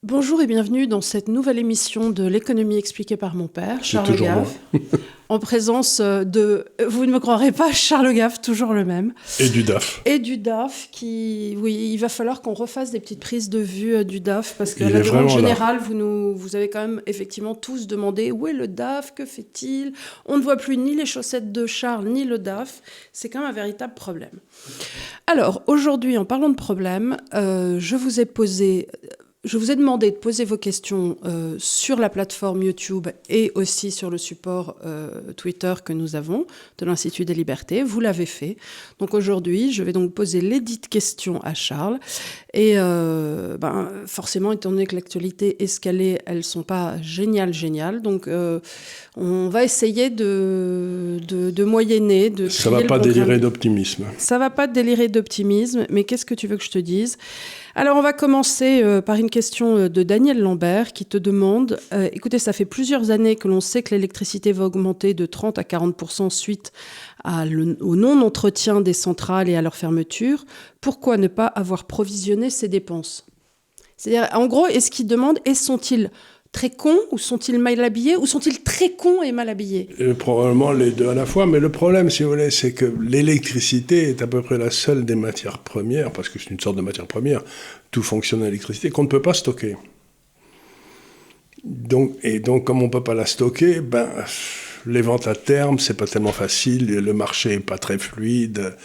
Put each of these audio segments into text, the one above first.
Bonjour et bienvenue dans cette nouvelle émission de l'économie expliquée par mon père, Charles toujours Gave, en présence de, vous ne me croirez pas, Charles Gave, toujours le même. Et du DAF. Et du DAF, oui, il va falloir qu'on refasse des petites prises de vue du DAF, parce que Il la est demande vraiment là. générale, vous avez quand même effectivement tous demandé où est le DAF, que fait-il? On ne voit plus ni les chaussettes de Charles, ni le DAF. C'est quand même un véritable problème. Alors, aujourd'hui, en parlant de problème, je vous ai demandé de poser vos questions sur la plateforme YouTube et aussi sur le support Twitter que nous avons de l'Institut des Libertés. Vous l'avez fait. Donc aujourd'hui, je vais donc poser les dites questions à Charles. Et forcément, étant donné que l'actualité est ce qu'elle est, elles ne sont pas géniales. Donc on va essayer de moyenner, de Ça ne va pas délirer d'optimisme. Ça ne va pas délirer d'optimisme, mais qu'est-ce que tu veux que je te dise ? Alors, on va commencer par une question de Daniel Lambert qui te demande écoutez, ça fait plusieurs années que l'on sait que l'électricité va augmenter de 30 à 40% suite au non-entretien des centrales et à leur fermeture. Pourquoi ne pas avoir provisionné ces dépenses ? C'est-à-dire, en gros, est-ce qu'ils demandent sont-ils très cons ou sont-ils mal habillés ou sont-ils très cons et mal habillés ? Probablement les deux à la fois, mais le problème, si vous voulez, c'est que l'électricité est à peu près la seule des matières premières, parce que c'est une sorte de matière première, tout fonctionne à l'électricité, qu'on ne peut pas stocker. Donc, comme on ne peut pas la stocker, les ventes à terme, c'est pas tellement facile, le marché n'est pas très fluide.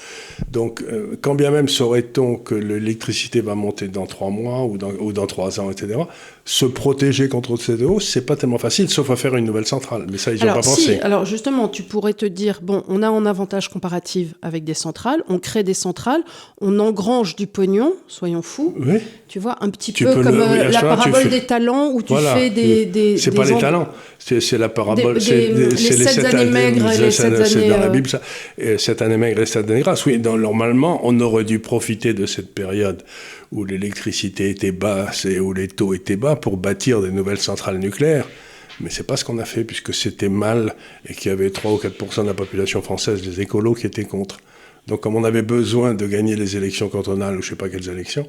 Donc, quand bien même saurait-on que l'électricité va monter dans 3 mois ou dans 3 ans, etc., se protéger contre cette hausse, c'est pas tellement facile, sauf à faire une nouvelle centrale. Mais ça, ils n'y ont pas pensé. Alors justement, tu pourrais te dire, on a un avantage comparatif avec des centrales, on crée des centrales, on engrange du pognon, soyons fous. Oui. Tu vois, un petit peu comme la parabole des talents où tu fais des... C'est pas les talents, c'est la parabole... C'est les 7 années maigres et les 7 années... C'est dans la Bible, ça. 7 années maigres et 7 années grasses. Oui, normalement, on aurait dû profiter de cette période où l'électricité était basse et où les taux étaient bas pour bâtir des nouvelles centrales nucléaires. Mais c'est pas ce qu'on a fait, puisque c'était mal et qu'il y avait 3 ou 4% de la population française, des écolos, qui étaient contre. Donc, comme on avait besoin de gagner les élections cantonales, ou je sais pas quelles élections,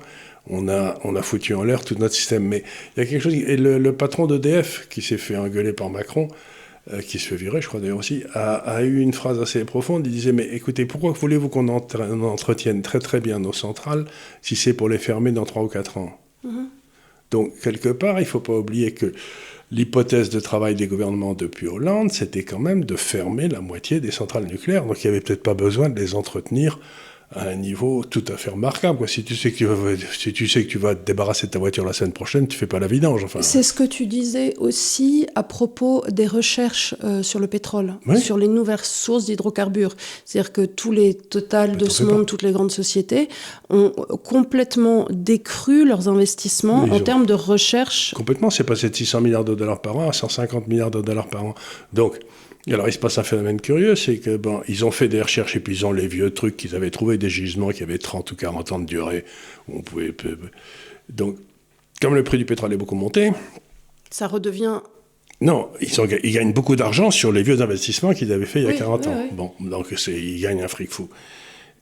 on a foutu en l'air tout notre système. Mais il y a quelque chose... Et le patron d'EDF, qui s'est fait engueuler par Macron, qui se fait virer, je crois d'ailleurs aussi, a eu une phrase assez profonde. Il disait, mais écoutez, pourquoi voulez-vous qu'on entretienne très très bien nos centrales si c'est pour les fermer dans 3 ou 4 ans ? Donc, quelque part, il ne faut pas oublier que l'hypothèse de travail des gouvernements depuis Hollande, c'était quand même de fermer la moitié des centrales nucléaires. Donc, il n'y avait peut-être pas besoin de les entretenir à un niveau tout à fait remarquable, quoi. Si tu sais que tu vas te débarrasser de ta voiture la semaine prochaine, tu fais pas la vidange. Enfin. C'est ce que tu disais aussi à propos des recherches sur le pétrole, sur les nouvelles sources d'hydrocarbures. C'est-à-dire que tous les Total de ce monde, toutes les grandes sociétés ont complètement décru leurs investissements en termes de recherche. Complètement, c'est passé de 600 milliards de dollars par an à 150 milliards de dollars par an. Donc, alors, il se passe un phénomène curieux, c'est que, ils ont fait des recherches et puis ils ont les vieux trucs qu'ils avaient trouvés, des gisements qui avaient 30 ou 40 ans de durée. Donc, comme le prix du pétrole est beaucoup monté... Ça redevient... Non, ils gagnent beaucoup d'argent sur les vieux investissements qu'ils avaient faits il y a 40 ans. Bon, donc, ils gagnent un fric fou.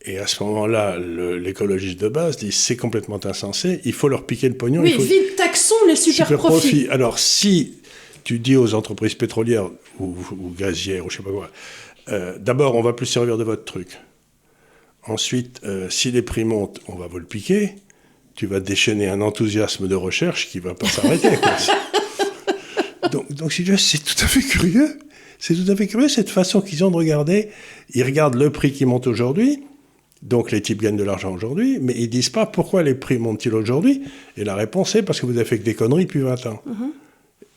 Et à ce moment-là, l'écologiste de base dit, c'est complètement insensé, il faut leur piquer le pognon. Vite, taxons les super profits. Alors, si... Tu dis aux entreprises pétrolières ou gazières ou je sais pas quoi, d'abord, on va plus servir de votre truc. Ensuite, si les prix montent, on va vous le piquer. Tu vas déchaîner un enthousiasme de recherche qui va pas s'arrêter. Donc, si tu veux, c'est tout à fait curieux. C'est tout à fait curieux cette façon qu'ils ont de regarder. Ils regardent le prix qui monte aujourd'hui. Donc, les types gagnent de l'argent aujourd'hui, mais ils disent pas pourquoi les prix montent-ils aujourd'hui. Et la réponse est parce que vous avez fait que des conneries depuis 20 ans.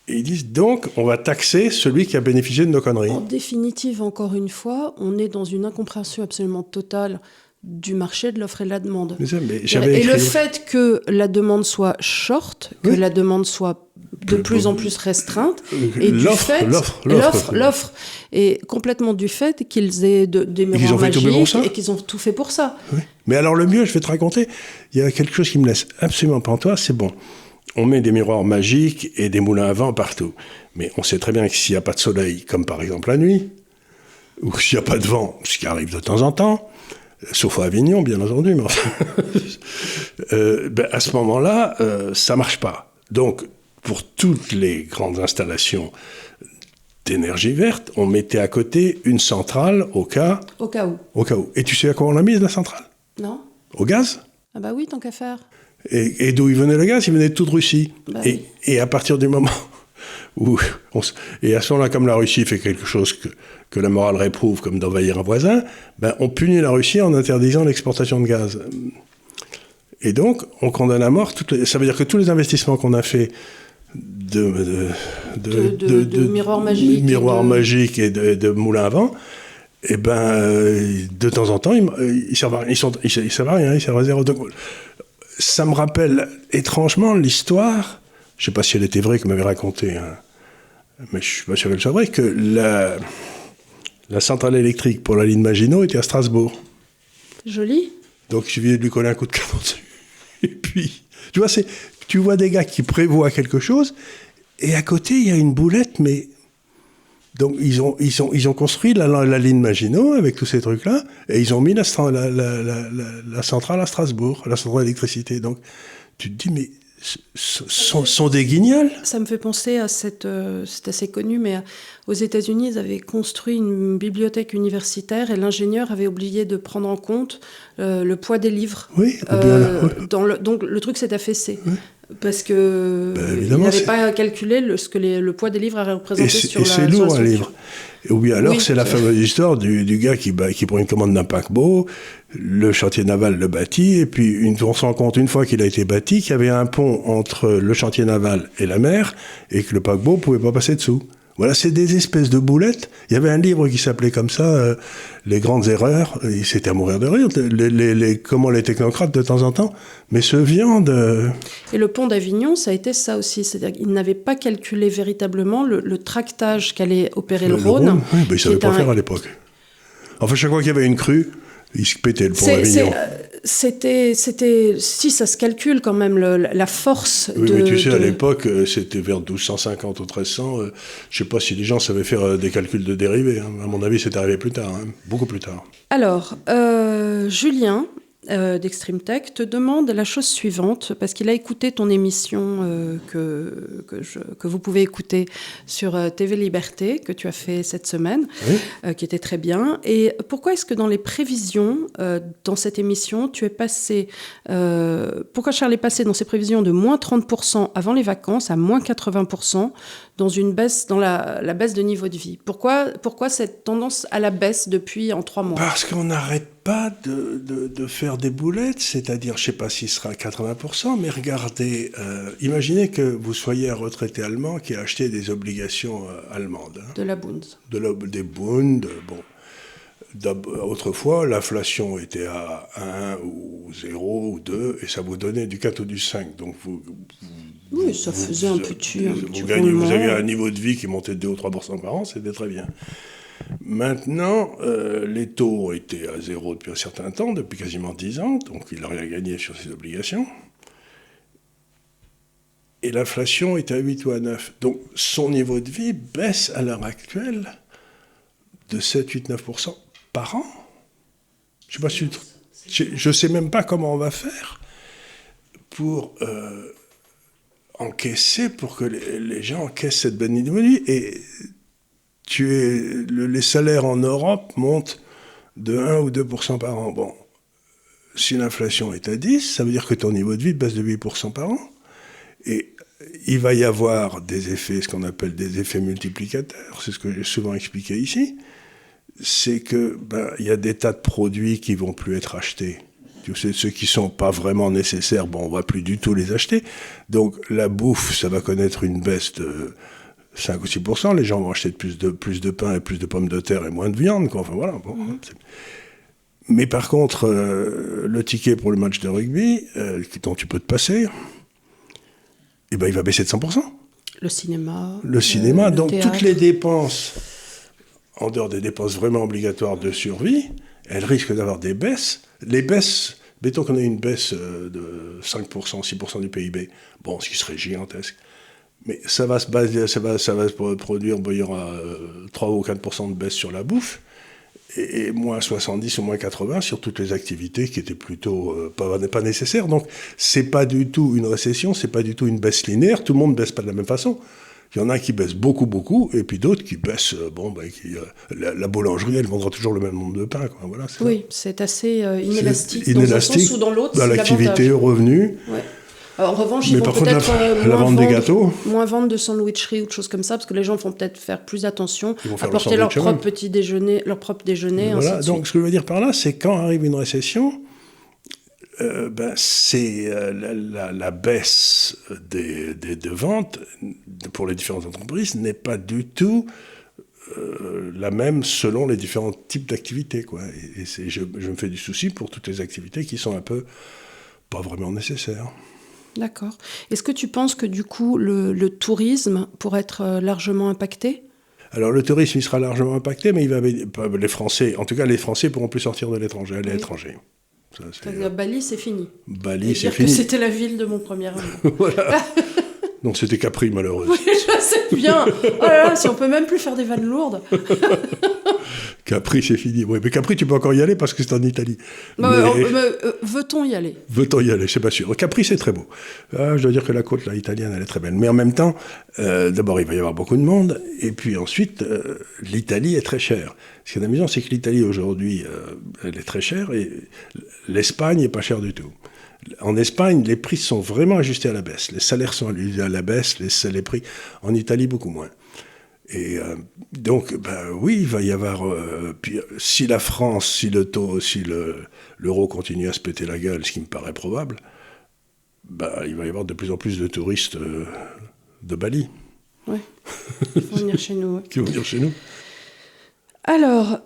Et ils disent donc, on va taxer celui qui a bénéficié de nos conneries. En définitive, encore une fois, on est dans une incompréhension absolument totale du marché de l'offre et de la demande. Le fait que la demande soit short, que la demande soit de plus en plus restreinte, et l'offre est complètement du fait qu'ils aient des miroirs magiques et qu'ils ont tout fait pour ça. Oui. Mais alors le mieux, je vais te raconter, il y a quelque chose qui me laisse absolument pantois, c'est bon. On met des miroirs magiques et des moulins à vent partout. Mais on sait très bien que s'il n'y a pas de soleil, comme par exemple la nuit, ou s'il n'y a pas de vent, ce qui arrive de temps en temps, sauf à Avignon, bien entendu, mais enfin, à ce moment-là, ça ne marche pas. Donc, pour toutes les grandes installations d'énergie verte, on mettait à côté une centrale au cas Au cas où. Et tu sais à quoi on l'a mise, la centrale? Non? Au gaz? Ah bah oui, tant qu'à faire. Et d'où il venait le gaz? Il venait de toute Russie. Bah oui. Et à partir du moment où... et à ce moment-là, comme la Russie fait quelque chose que la morale réprouve, comme d'envahir un voisin, ben, on punit la Russie en interdisant l'exportation de gaz. Et donc, on condamne à mort... Ça veut dire que tous les investissements qu'on a faits de miroirs magiques. Miroirs magiques et de moulins à vent, et de temps en temps, ils servent à rien, ils servent à rien, ils servent à zéro. Donc, ça me rappelle étrangement l'histoire, je ne sais pas si elle était vraie, que m'avait raconté, mais je ne suis pas sûr qu'elle soit vraie, que la centrale électrique pour la ligne Maginot était à Strasbourg. Joli. Donc, il suffisait de lui coller un coup de canon dessus. Et puis, tu vois des gars qui prévoient quelque chose, et à côté, il y a une boulette, mais... Donc, ils ont construit la ligne Maginot avec tous ces trucs-là, et ils ont mis la centrale à Strasbourg, la centrale d'électricité. Donc, tu te dis, mais sont des guignols? Ça me fait penser à c'est assez connu, mais aux États-Unis, ils avaient construit une bibliothèque universitaire et l'ingénieur avait oublié de prendre en compte le poids des livres. Oui, donc le truc s'est affaissé. Oui. Parce que il n'avait pas calculé ce que le poids des livres avait représenté sur la structure. Et c'est lourd, un livre. Ou bien alors, c'est la fameuse histoire du gars qui prend une commande d'un paquebot, le chantier naval le bâtit, et puis on se rend compte, une fois qu'il a été bâti, qu'il y avait un pont entre le chantier naval et la mer, et que le paquebot ne pouvait pas passer dessous. Voilà, c'est des espèces de boulettes. Il y avait un livre qui s'appelait comme ça, Les grandes erreurs. C'était à mourir de rire, comment les technocrates de temps en temps, mais se viandent. Et le pont d'Avignon, ça a été ça aussi. C'est-à-dire qu'ils n'avaient pas calculé véritablement le tractage qu'allait opérer le Rhône. Oui, ils ne savaient pas faire à l'époque. Enfin, chaque fois qu'il y avait une crue, ils se pétaient le pont d'Avignon. Si, ça se calcule quand même, la force oui, mais tu sais, à l'époque, c'était vers 1250 ou 1300. Je ne sais pas si les gens savaient faire des calculs de dérivés. Hein. À mon avis, c'est arrivé plus tard, beaucoup plus tard. Alors, Julien d'Extreme Tech te demande la chose suivante, parce qu'il a écouté ton émission que vous pouvez écouter sur TV Liberté, que tu as fait cette semaine, oui. Qui était très bien. Et pourquoi est-ce que dans les prévisions, dans cette émission, tu es passé... pourquoi Charles est passé dans ses prévisions de moins 30% avant les vacances à moins 80% dans la baisse de niveau de vie? Pourquoi cette tendance à la baisse depuis en 3 mois? Parce qu'on n'arrête pas de faire des boulettes, c'est-à-dire, je ne sais pas s'il sera à 80%, mais regardez, imaginez que vous soyez un retraité allemand qui a acheté des obligations allemandes. De la Bund. Des Bund, bon. Autrefois, l'inflation était à 1 ou 0 ou 2, et ça vous donnait du 4 ou du 5. Donc oui, ça faisait un petit vous aviez un niveau de vie qui montait de 2 ou 3% par an, c'était très bien. Maintenant, les taux étaient à 0 depuis un certain temps, depuis quasiment 10 ans, donc il n'a rien gagné sur ses obligations. Et l'inflation est à 8 ou à 9. Donc son niveau de vie baisse à l'heure actuelle de 7, 8, 9% par an. Je ne sais même pas comment on va faire pour encaisser, pour que les gens encaissent cette bonne niveau de vie. Et les salaires en Europe montent de 1 ou 2% par an. Bon, si l'inflation est à 10, ça veut dire que ton niveau de vie baisse de 8% par an. Et il va y avoir des effets, ce qu'on appelle des effets multiplicateurs. C'est ce que j'ai souvent expliqué ici. C'est que y a des tas de produits qui vont plus être achetés. Tu sais, ceux qui sont pas vraiment nécessaires, on va plus du tout les acheter. Donc la bouffe, ça va connaître une baisse de 5 ou 6%, les gens vont acheter plus de pain et plus de pommes de terre et moins de viande, quoi. Enfin, voilà. Bon. Mais par contre, le ticket pour le match de rugby, dont tu peux te passer, il va baisser de 100%. Le cinéma. Donc théâtre. Toutes les dépenses, en dehors des dépenses vraiment obligatoires de survie, elles risquent d'avoir des baisses. Les baisses, mettons qu'on ait une baisse de 5%, 6% du PIB, ce qui serait gigantesque. Mais ça va se produire, il y aura 3 ou 4% de baisse sur la bouffe, et moins 70 ou moins 80 sur toutes les activités qui étaient plutôt pas nécessaires. Donc, c'est pas du tout une récession, c'est pas du tout une baisse linéaire. Tout le monde baisse pas de la même façon. Il y en a qui baissent beaucoup, et puis d'autres qui baissent. La boulangerie, elle vendra toujours le même nombre de pain, quoi. Voilà, oui, c'est assez inélastique, dans un sens ou dans l'autre. Dans l'activité, revenu. Ouais. Alors, en revanche, ils mais vont par contre, peut-être la vente des gâteaux, moins vendre de sandwicheries ou de choses comme ça, parce que les gens vont peut-être faire plus attention, apporter leur propre déjeuner, voilà. Donc, ce que je veux dire par là, c'est quand arrive une récession, c'est la baisse de ventes pour les différentes entreprises n'est pas du tout la même selon les différents types d'activités, quoi. Et je me fais du souci pour toutes les activités qui sont un peu pas vraiment nécessaires. D'accord. Est-ce que tu penses que du coup le tourisme pourrait être largement impacté ? Alors le tourisme il sera largement impacté, mais les Français, en tout cas les Français pourront plus sortir de l'étranger, aller à l'étranger. Bali, c'est fini. Bali, c'est fini. Que c'était la ville de mon premier amour. Voilà. Non, c'était Capri, malheureusement. Oui, je sais bien. Oh là là, si on peut même plus faire des vannes lourdes. Capri, c'est fini. Oui, mais Capri, tu peux encore y aller parce que c'est en Italie. Veut-on y aller ? Veut-on y aller ? Je sais pas sûr. Capri, c'est très beau. Je dois dire que la côte là, italienne, elle est très belle. Mais en même temps, d'abord, il va y avoir beaucoup de monde. Et puis ensuite, l'Italie est très chère. Ce qui est amusant, c'est que l'Italie, aujourd'hui, elle est très chère. Et l'Espagne n'est pas chère du tout. En Espagne, les prix sont vraiment ajustés à la baisse. Les salaires sont à la baisse, les prix. En Italie, beaucoup moins. Et donc, oui, il va y avoir... puis, si la France, si l'euro continue à se péter la gueule, ce qui me paraît probable, il va y avoir de plus en plus de touristes de Bali. Oui, qui vont venir chez nous. Qui vont venir chez nous. Alors,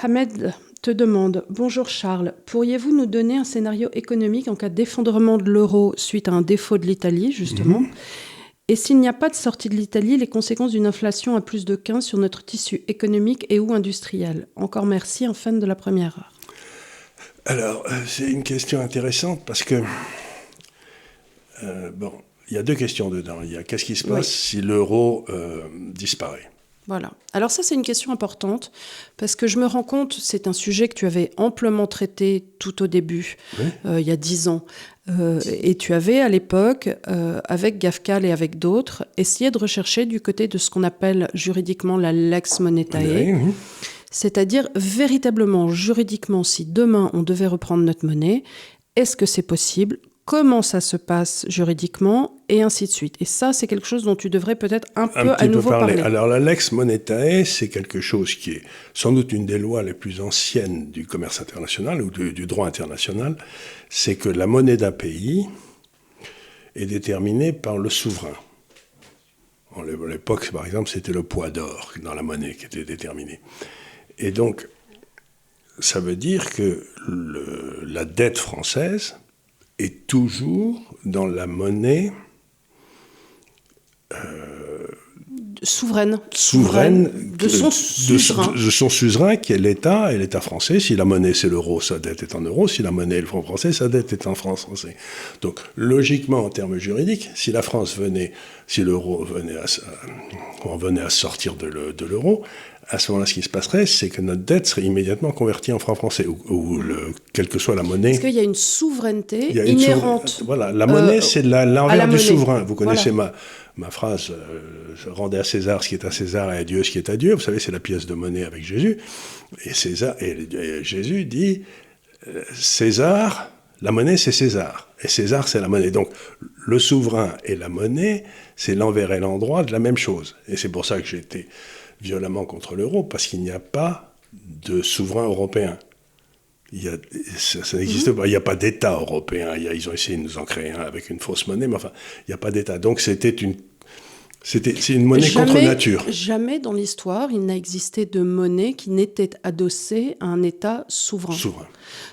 Ahmed te demande « Bonjour Charles, pourriez-vous nous donner un scénario économique en cas d'effondrement de l'euro suite à un défaut de l'Italie, justement Et s'il n'y a pas de sortie de l'Italie, les conséquences d'une inflation à plus de 15 sur notre tissu économique et ou industriel. Encore merci, en fin de la première heure. » Alors, c'est une question intéressante parce que, il y a deux questions dedans. Il y a qu'est-ce qui se passe si l'euro disparaît ? Voilà. Alors ça, c'est une question importante parce que je me rends compte, c'est un sujet que tu avais amplement traité tout au début, il y a 10 ans. Et tu avais, à l'époque, avec Gafcal et avec d'autres, essayé de rechercher du côté de ce qu'on appelle juridiquement la lex monetae, c'est-à-dire véritablement, juridiquement, si demain on devait reprendre notre monnaie, est-ce que c'est possible ? Comment ça se passe juridiquement, et ainsi de suite. Et ça, c'est quelque chose dont tu devrais peut-être un peu à nouveau parler. Alors, la lex monetae, c'est quelque chose qui est sans doute une des lois les plus anciennes du commerce international ou du droit international. C'est que la monnaie d'un pays est déterminée par le souverain. À l'époque, par exemple, c'était le poids d'or dans la monnaie qui était déterminé. Et donc, ça veut dire que la dette française est toujours dans la monnaie souveraine de son suzerain qui est l'État, et l'État français. Si la monnaie c'est l'euro, sa dette est en euros. Si la monnaie est le franc français, sa dette est en franc français. Donc logiquement, en termes juridiques, si l'euro venait à sortir de l'euro, à ce moment-là, ce qui se passerait, c'est que notre dette serait immédiatement convertie en franc français, ou quelle que soit la monnaie. Parce qu'il y a une souveraineté inhérente. Voilà, la monnaie, c'est l'envers du souverain. Vous connaissez ma phrase, rendez à César ce qui est à César et à Dieu ce qui est à Dieu. Vous savez, c'est la pièce de monnaie avec Jésus. Et Jésus dit, César, la monnaie, c'est César. Et César, c'est la monnaie. Donc, le souverain et la monnaie, c'est l'envers et l'endroit de la même chose. Et c'est pour ça que j'ai été violemment contre l'euro, parce qu'il n'y a pas de souverain européen. Ça n'existe pas. Il n'y a pas d'État européen. Ils ont essayé de nous en créer un avec une fausse monnaie, mais enfin, il n'y a pas d'État. Donc c'est une monnaie contre nature. Jamais dans l'histoire, il n'a existé de monnaie qui n'était adossée à un État souverain.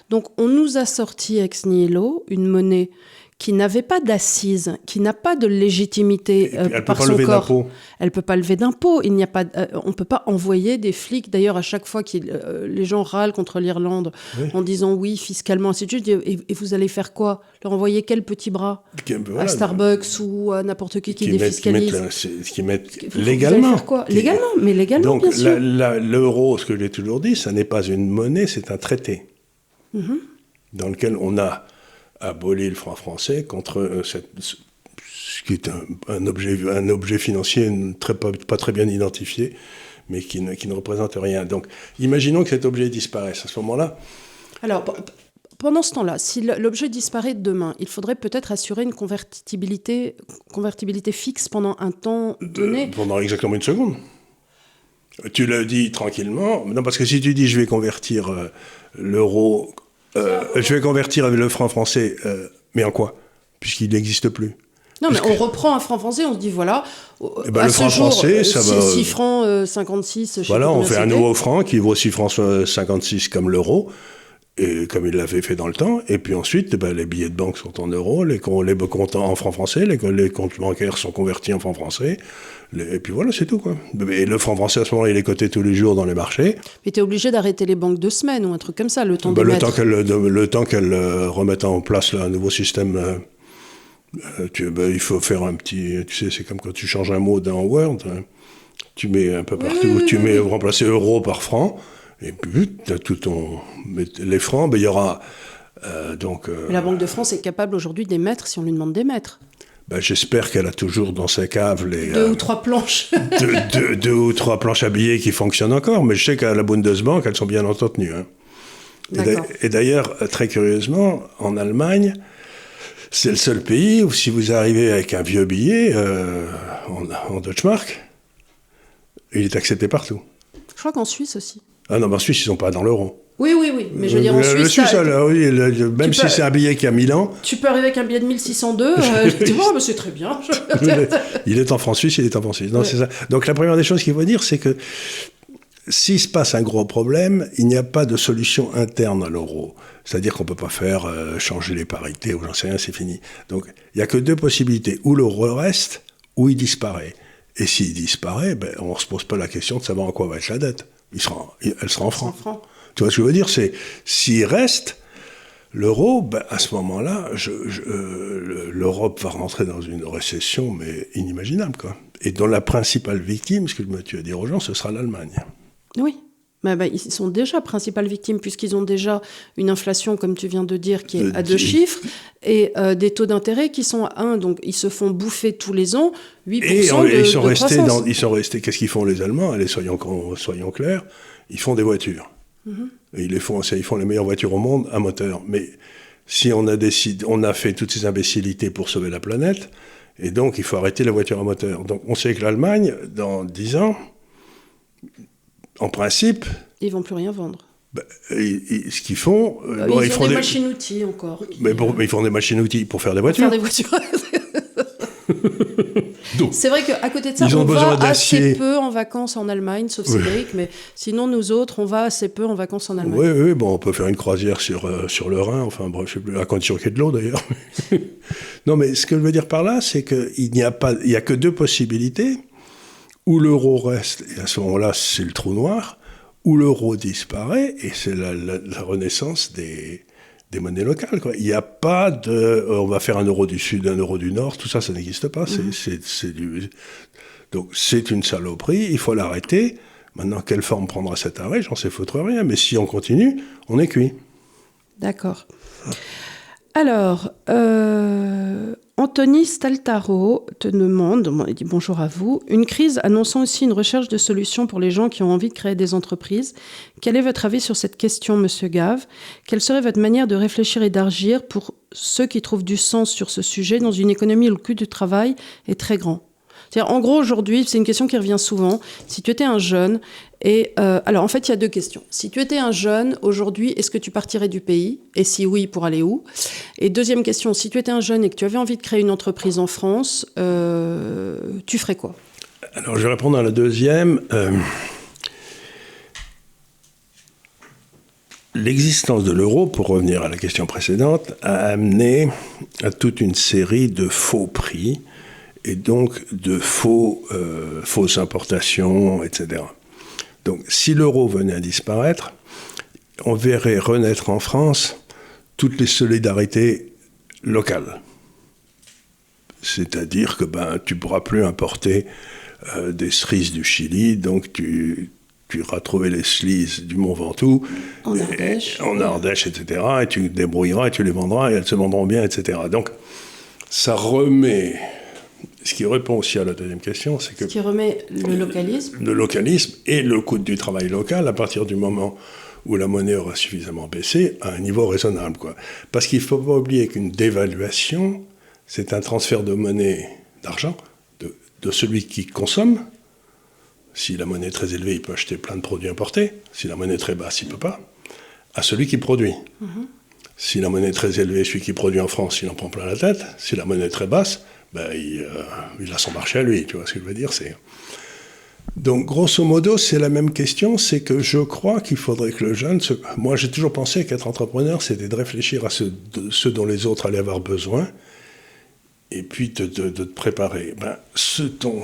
Donc on nous a sorti ex nihilo une monnaie qui n'avait pas d'assises, qui n'a pas de légitimité par son corps. Elle ne peut pas lever d'impôts. On ne peut pas envoyer des flics. D'ailleurs, à chaque fois que les gens râlent contre l'Irlande en disant oui, fiscalement, ainsi de suite, et vous allez faire quoi? Leur envoyer quel petit bras à Starbucks ou à n'importe qui défiscalise? Qui mettent légalement. Vous allez faire quoi? Légalement, mais légalement, donc, bien sûr. L'euro, ce que j'ai toujours dit, ça n'est pas une monnaie, c'est un traité dans lequel on a aboli le franc français contre ce qui est un objet financier pas très bien identifié, mais qui ne représente rien. Donc, imaginons que cet objet disparaisse. À ce moment-là... Alors, pendant ce temps-là, si l'objet disparaît demain, il faudrait peut-être assurer une convertibilité fixe pendant un temps donné. Pendant exactement une seconde. Tu le dis tranquillement. Non, parce que si tu dis je vais convertir l'euro... je vais convertir le franc français, mais en quoi? Puisqu'il n'existe plus. Non, mais on reprend un franc français, on se dit, voilà, le franc français, ça va... 6 francs 56, voilà, on fait un nouveau franc qui vaut 6 francs 56 comme l'euro, et comme il l'avait fait dans le temps, et puis ensuite, les billets de banque sont en euros, les comptes en francs français, les comptes bancaires sont convertis en francs français, et puis voilà, c'est tout, quoi. Et le franc français, à ce moment-là, il est coté tous les jours dans les marchés. Mais tu es obligé d'arrêter les banques 2 semaines ou un truc comme ça, le temps le temps qu'elles remettent en place un nouveau système... il faut faire un petit... Tu sais, c'est comme quand tu changes un mot dans Word, tu mets un peu partout, remplacer euro par franc, et puis tu as tout ton... Les francs, il y aura... Mais la Banque de France est capable aujourd'hui d'émettre si on lui demande d'émettre. J'espère qu'elle a toujours dans sa cave les... 2 ou 3 planches. 2 ou 3 planches à billets qui fonctionnent encore, mais je sais qu'à la Bundesbank, elles sont bien entretenues. Et d'ailleurs, très curieusement, en Allemagne... C'est le seul pays où si vous arrivez avec un vieux billet en Deutschmark, il est accepté partout. Je crois qu'en Suisse aussi. Ah non, en Suisse, ils ne sont pas dans l'euro. Oui, mais je veux dire en Suisse... Le Suisse, même si c'est un billet qui a 1000 ans... Tu peux arriver avec un billet de 1602, tu vois, mais c'est très bien. Il est en francs suisses, il est en francs suisses. Non, c'est ça. Donc la première des choses qu'il faut dire, c'est que s'il se passe un gros problème, il n'y a pas de solution interne à l'euro. C'est-à-dire qu'on ne peut pas faire changer les parités ou j'en sais rien, c'est fini. Donc il n'y a que 2 possibilités. Ou l'euro reste, ou il disparaît. Et s'il disparaît, on ne se pose pas la question de savoir en quoi va être la dette. Elle sera en francs. Tu vois ce que je veux dire? C'est s'il reste, l'euro, à ce moment-là, l'Europe va rentrer dans une récession, mais inimaginable, quoi. Et dont la principale victime, ce que tu vas dire aux gens, ce sera l'Allemagne. Oui. Ils sont déjà principales victimes puisqu'ils ont déjà une inflation, comme tu viens de dire, qui est à 2 chiffres et des taux d'intérêt qui sont à 1. Donc, ils se font bouffer tous les ans 8% de croissance. Ils sont restés... Qu'est-ce qu'ils font, les Allemands? Allez, soyons clairs. Ils font des voitures. Et ils font les meilleures voitures au monde à moteur. Mais si on a fait toutes ces imbécilités pour sauver la planète, et donc il faut arrêter la voiture à moteur. Donc, on sait que l'Allemagne, dans 10 ans... En principe... Ils ne vont plus rien vendre. Ce qu'ils font... ils font des machines-outils encore. Mais ils font des machines-outils pour faire des voitures. Donc, c'est vrai qu'à côté de ça, on va assez peu en vacances en Allemagne, sauf Cédric, mais sinon, nous autres, on va assez peu en vacances en Allemagne. Oui, on peut faire une croisière sur le Rhin, enfin bref, je sais plus, à condition qu'il y ait de l'eau d'ailleurs. Non, mais ce que je veux dire par là, c'est qu'il n'y a que 2 possibilités. Où l'euro reste, et à ce moment-là, c'est le trou noir, où l'euro disparaît, et c'est la renaissance des monnaies locales, quoi. Il n'y a pas de... on va faire un euro du Sud, un euro du Nord, tout ça, ça n'existe pas. Donc, c'est une saloperie, il faut l'arrêter. Maintenant, quelle forme prendra cet arrêt? J'en sais foutre rien, mais si on continue, on est cuit. D'accord. Alors, Anthony Staltaro te demande, il dit bonjour à vous, une crise annonçant aussi une recherche de solutions pour les gens qui ont envie de créer des entreprises. Quel est votre avis sur cette question, Monsieur Gave? Quelle serait votre manière de réfléchir et d'agir pour ceux qui trouvent du sens sur ce sujet dans une économie où le coût du travail est très grand? C'est-à-dire, en gros, aujourd'hui, c'est une question qui revient souvent. Si tu étais un jeune, alors en fait, il y a 2 questions. Si tu étais un jeune, aujourd'hui, est-ce que tu partirais du pays? Et si oui, pour aller où? Et deuxième question, si tu étais un jeune et que tu avais envie de créer une entreprise en France, tu ferais quoi? Alors, je vais répondre à la deuxième. l'existence de l'euro, pour revenir à la question précédente, a amené à toute une série de faux prix et donc de fausses importations, etc. Donc si l'euro venait à disparaître, on verrait renaître en France toutes les solidarités locales. C'est-à-dire que tu ne pourras plus importer des cerises du Chili, donc tu iras trouver les cerises du Mont Ventoux, en Ardèche, etc. Et tu te débrouilleras et tu les vendras et elles se vendront bien, etc. Donc ça remet... Ce qui répond aussi à la deuxième question, c'est que... Ce qui remet le localisme. Le localisme et le coût du travail local à partir du moment où la monnaie aura suffisamment baissé à un niveau raisonnable, quoi. Parce qu'il ne faut pas oublier qu'une dévaluation, c'est un transfert de monnaie, d'argent, de celui qui consomme. Si la monnaie est très élevée, il peut acheter plein de produits importés. Si la monnaie est très basse, il ne peut pas. À celui qui produit. Si la monnaie est très élevée, celui qui produit en France, il en prend plein la tête. Si la monnaie est très basse, il a son marché à lui. Tu vois ce que je veux dire, Donc, grosso modo, c'est la même question, c'est que je crois qu'il faudrait que le jeune... Moi, j'ai toujours pensé qu'être entrepreneur, c'était de réfléchir à ce dont les autres allaient avoir besoin, et puis de te préparer. Ce dont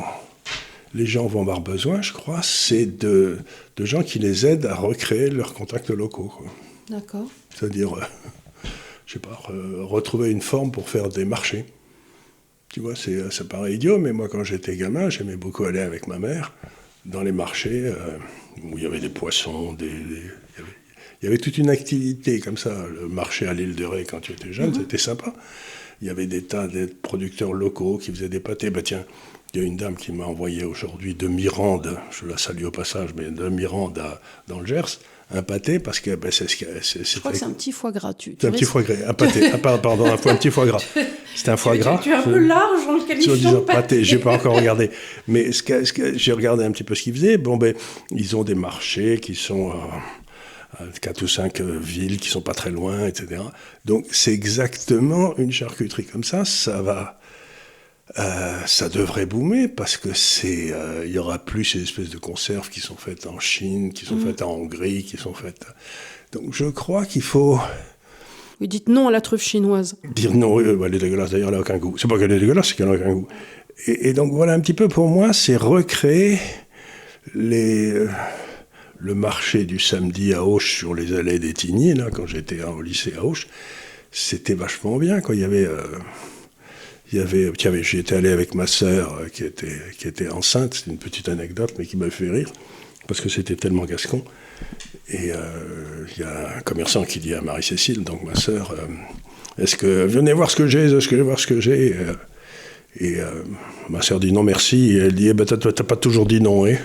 les gens vont avoir besoin, je crois, c'est de gens qui les aident à recréer leurs contacts locaux, quoi. D'accord. C'est-à-dire, retrouver une forme pour faire des marchés. Tu vois, ça paraît idiot, mais moi, quand j'étais gamin, j'aimais beaucoup aller avec ma mère dans les marchés où il y avait des poissons, il y avait toute une activité comme ça. Le marché à l'île de Ré, quand tu étais jeune, c'était sympa. Il y avait des tas de producteurs locaux qui faisaient des pâtés. Tiens, il y a une dame qui m'a envoyé aujourd'hui de Mirande, je la salue au passage, mais de Mirande dans le Gers, un pâté, parce que c'est ce je crois que c'est un petit foie gras. C'est un petit foie gras, un pâté, pardon, un petit foie gras. C'est un foie gras. Tu es un peu large en le qualifiant de pâté. Je n'ai pas encore regardé. Mais j'ai regardé un petit peu ce qu'ils faisaient. Ils ont des marchés qui sont... 4 ou 5 villes qui ne sont pas très loin, etc. Donc, c'est exactement une charcuterie comme ça. Ça devrait boomer parce que il y aura plus ces espèces de conserves qui sont faites en Chine, qui sont faites en Hongrie, qui sont faites... Donc, je crois qu'il faut... Vous dites non à la truffe chinoise. Dire non, elle est dégueulasse, d'ailleurs, elle n'a aucun goût. C'est pas qu'elle est dégueulasse, c'est qu'elle n'a aucun goût. Et donc, voilà, un petit peu pour moi, c'est recréer le marché du samedi à Auch sur les allées des Tignes, là, quand j'étais au lycée à Auch, c'était vachement bien, quoi. J'y étais allé avec ma sœur qui était enceinte, c'est une petite anecdote, mais qui m'a fait rire, parce que c'était tellement gascon. Et il y a un commerçant qui dit à Marie-Cécile, donc ma sœur, venez voir ce que j'ai, Et ma sœur dit non merci, et elle dit t'as pas toujours dit non, hein.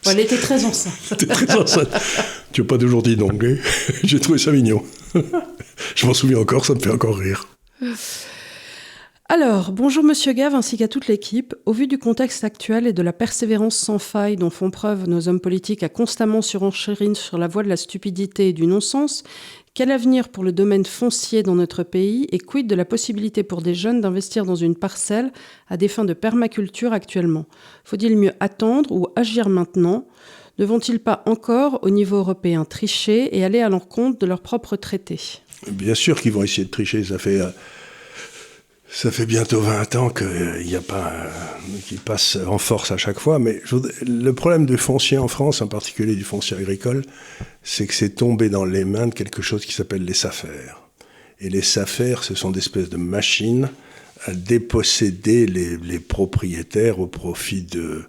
Elle était très enceinte. T'es très enceinte. Tu n'as pas toujours dit non, hein. J'ai trouvé ça mignon. Je m'en souviens encore, ça me fait encore rire. Alors, bonjour Monsieur Gave ainsi qu'à toute l'équipe. Au vu du contexte actuel et de la persévérance sans faille dont font preuve nos hommes politiques à constamment surenchérir sur la voie de la stupidité et du non-sens, quel avenir pour le domaine foncier dans notre pays et quid de la possibilité pour des jeunes d'investir dans une parcelle à des fins de permaculture actuellement ? Faut-il mieux attendre ou agir maintenant ? Ne vont-ils pas encore, au niveau européen, tricher et aller à l'encontre de leurs propres traités ? Bien sûr qu'ils vont essayer de tricher, ça fait bientôt 20 ans qu'il n'y a pas qui passe en force à chaque fois, mais le problème du foncier en France, en particulier du foncier agricole, c'est que c'est tombé dans les mains de quelque chose qui s'appelle les SAFER. Et les SAFER, ce sont des espèces de machines à déposséder les propriétaires au profit de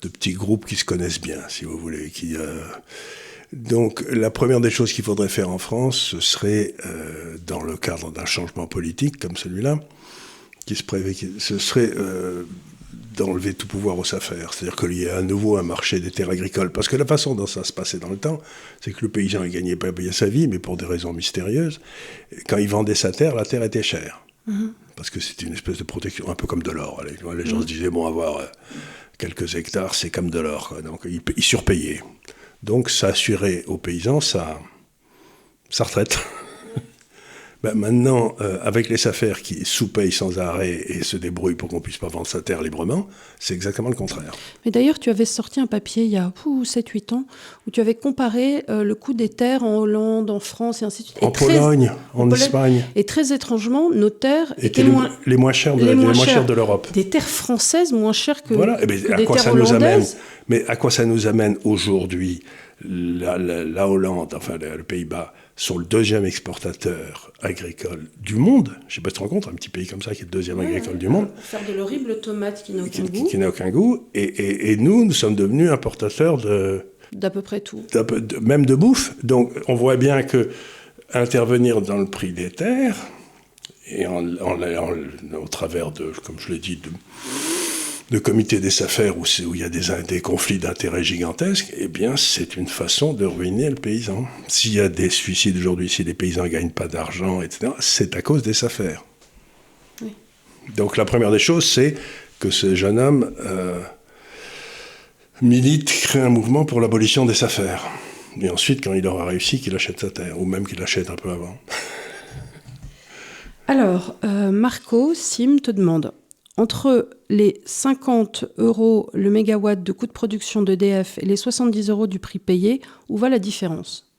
petits groupes qui se connaissent bien, si vous voulez. Donc, la première des choses qu'il faudrait faire en France, ce serait, dans le cadre d'un changement politique comme celui-là, ce serait d'enlever tout pouvoir aux affaires. C'est-à-dire qu'il y ait à nouveau un marché des terres agricoles. Parce que la façon dont ça se passait dans le temps, c'est que le paysan ne gagnait pas bien sa vie, mais pour des raisons mystérieuses. Quand il vendait sa terre, la terre était chère. Parce que c'était une espèce de protection, un peu comme de l'or. Les gens se disaient, avoir quelques hectares, c'est comme de l'or, quoi. Donc, ils surpayaient. Donc, ça assurait aux paysans sa retraite. Ben maintenant, avec les SAFER qui sous-payent sans arrêt et se débrouillent pour qu'on puisse pas vendre sa terre librement, c'est exactement le contraire. Mais d'ailleurs, tu avais sorti un papier il y a 7-8 ans où tu avais comparé le coût des terres en Hollande, en France et ainsi de suite. En Pologne, en Espagne. Et très étrangement, nos terres étaient les moins chères de l'Europe. Des terres françaises moins chères que, voilà. que des terres hollandaises. Mais à quoi ça nous amène aujourd'hui? La Hollande, enfin le Pays-Bas, sont le deuxième exportateur agricole du monde. Je ne sais pas si tu te rends compte, un petit pays comme ça qui est le deuxième agricole du monde. Faire de l'horrible tomate qui n'a aucun goût. Qui n'a aucun goût. Et nous sommes devenus importateurs d'à peu près tout. Même de bouffe. Donc on voit bien que intervenir dans le prix des terres, et au travers de, comme je l'ai dit, de comités des SAFER où il y a des conflits d'intérêts gigantesques, eh bien, c'est une façon de ruiner le paysan. S'il y a des suicides aujourd'hui, si les paysans ne gagnent pas d'argent, etc., c'est à cause des SAFER. Oui. Donc, la première des choses, c'est que ce jeune homme milite, crée un mouvement pour l'abolition des SAFER. Et ensuite, quand il aura réussi, qu'il achète sa terre, ou même qu'il l'achète un peu avant. Alors, Marco Sim te demande... Entre les 50 € le mégawatt de coût de production d'EDF et les 70 € du prix payé, où va la différence ?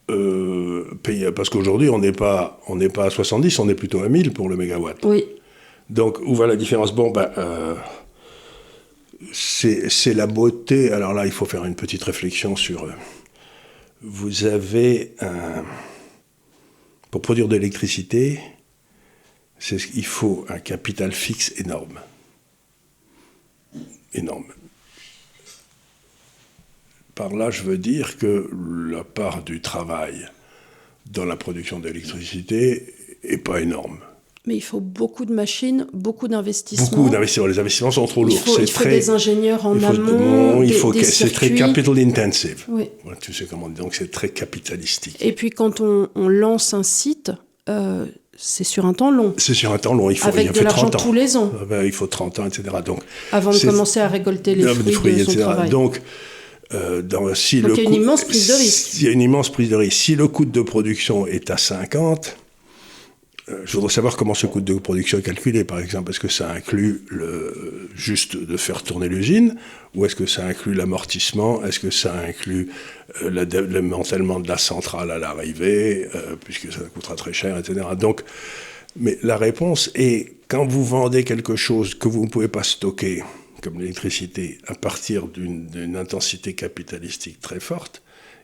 Parce qu'aujourd'hui, on n'est pas à 70, on est plutôt à 1000 pour le mégawatt. Oui. Donc, où va la différence ? Bon, c'est la beauté. Alors là, il faut faire une petite réflexion sur... vous avez pour produire de l'électricité... il faut un capital fixe énorme. Énorme. Par là, je veux dire que la part du travail dans la production d'électricité n'est pas énorme. Mais il faut beaucoup de machines, beaucoup d'investissements. Beaucoup d'investissements. Les investissements sont trop lourds. Il faut des ingénieurs en amont, des c'est très capital intensive. Oui. Voilà, tu sais comment dire. Donc c'est très capitalistique. Et puis quand on lance un site... c'est sur un temps long. C'est sur un temps long. Il faut de l'argent tous les ans. Il faut 30 ans, etc. Donc, avant de commencer à récolter les fruits de son etc. travail. Donc, il y a une immense prise de risque. Il y a une immense prise de risque. Si le coût de production est à 50, je voudrais savoir comment ce coût de production est calculé, par exemple. Est-ce que ça inclut juste de faire tourner l'usine, ou est-ce que ça inclut l'amortissement? Est-ce que ça inclut le démantèlement de la centrale à l'arrivée, puisque ça coûtera très cher, etc. Donc, mais la réponse est, quand vous vendez quelque chose que vous ne pouvez pas stocker, comme l'électricité, à partir d'une intensité capitalistique très forte,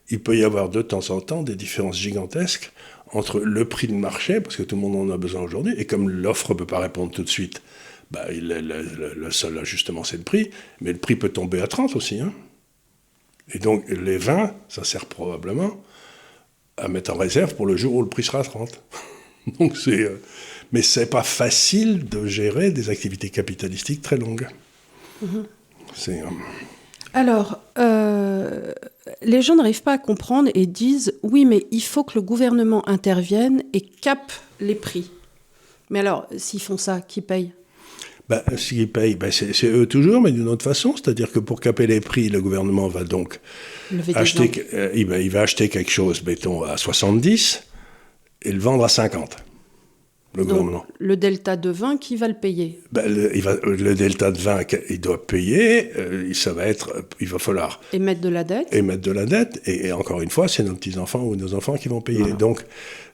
il peut y avoir de temps en temps des différences gigantesques entre le prix de marché, parce que tout le monde en a besoin aujourd'hui, et comme l'offre ne peut pas répondre tout de suite, le seul ajustement, c'est le prix, mais le prix peut tomber à 30 aussi. Hein. Et donc, les 20, ça sert probablement à mettre en réserve pour le jour où le prix sera à 30. Donc mais ce n'est pas facile de gérer des activités capitalistiques très longues. Mm-hmm. Alors, les gens n'arrivent pas à comprendre et disent « Oui, mais il faut que le gouvernement intervienne et cape les prix. » Mais alors, s'ils font ça, qui paye ? S'ils payent, c'est eux toujours, mais d'une autre façon. C'est-à-dire que pour caper les prix, le gouvernement va donc il va acheter quelque chose, mettons, à 70 et le vendre à 50. Le gouvernement. Le delta de 20, qui va le payer ? Le delta de 20, il doit payer, il va falloir... Émettre de la dette. Et encore une fois, c'est nos petits-enfants ou nos enfants qui vont payer. Voilà. Donc,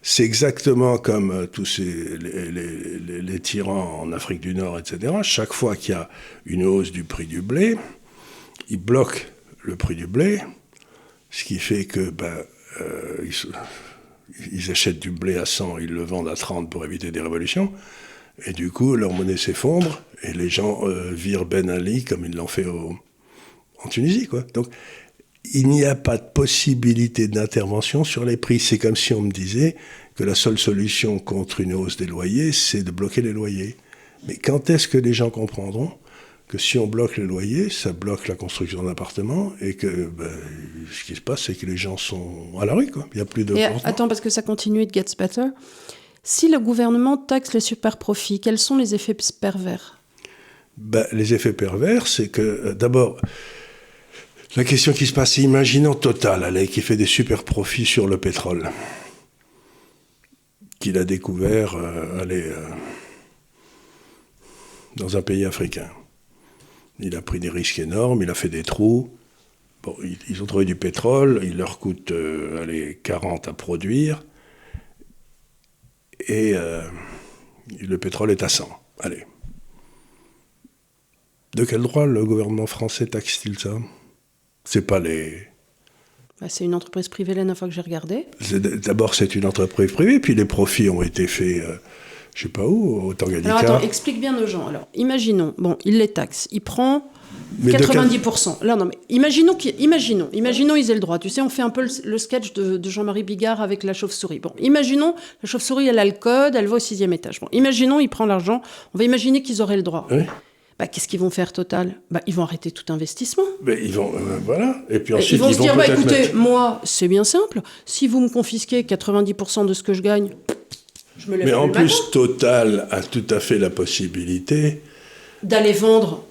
c'est exactement comme tous les tyrans en Afrique du Nord, etc. Chaque fois qu'il y a une hausse du prix du blé, ils bloquent le prix du blé, ce qui fait que... ils achètent du blé à 100, ils le vendent à 30 pour éviter des révolutions, et du coup, leur monnaie s'effondre, et les gens virent Ben Ali comme ils l'ont fait en Tunisie, quoi. Donc, il n'y a pas de possibilité d'intervention sur les prix. C'est comme si on me disait que la seule solution contre une hausse des loyers, c'est de bloquer les loyers. Mais quand est-ce que les gens comprendront que si on bloque les loyers, ça bloque la construction d'appartements et que ce qui se passe, c'est que les gens sont à la rue, quoi. Il n'y a plus de... Attends, parce que ça continue, it gets better. Si le gouvernement taxe les super-profits, quels sont les effets pervers ? Les effets pervers, c'est que, d'abord, la question qui se passe, c'est imaginons Total, qui fait des super-profits sur le pétrole. qu'il a découvert dans un pays africain. Il a pris des risques énormes, il a fait des trous. Bon, ils ont trouvé du pétrole, il leur coûte 40 à produire. Et le pétrole est à 100. Allez. De quel droit le gouvernement français taxe-t-il ça? C'est pas les... C'est une entreprise privée, la dernière fois que j'ai regardé. D'abord, c'est une entreprise privée, puis les profits ont été faits, je sais pas où, au Tanganyika. Alors attends, explique bien aux gens. Alors, imaginons, il les taxe, il prend 90%. Là, non, mais imaginons ils aient le droit. Tu sais, on fait un peu le sketch de Jean-Marie Bigard avec la chauve-souris. Bon, imaginons, la chauve-souris, elle a le code, elle va au 6e étage. Bon, imaginons, il prend l'argent, on va imaginer qu'ils auraient le droit. Oui. Qu'est-ce qu'ils vont faire, Total? Ils vont arrêter tout investissement. Ils vont, voilà. Et puis ensuite, ils vont se dire, écoutez, moi, c'est bien simple. Si vous me confisquez 90% de ce que je gagne, je me lève. Mais en plus, matin. Total a tout à fait la possibilité d'aller vendre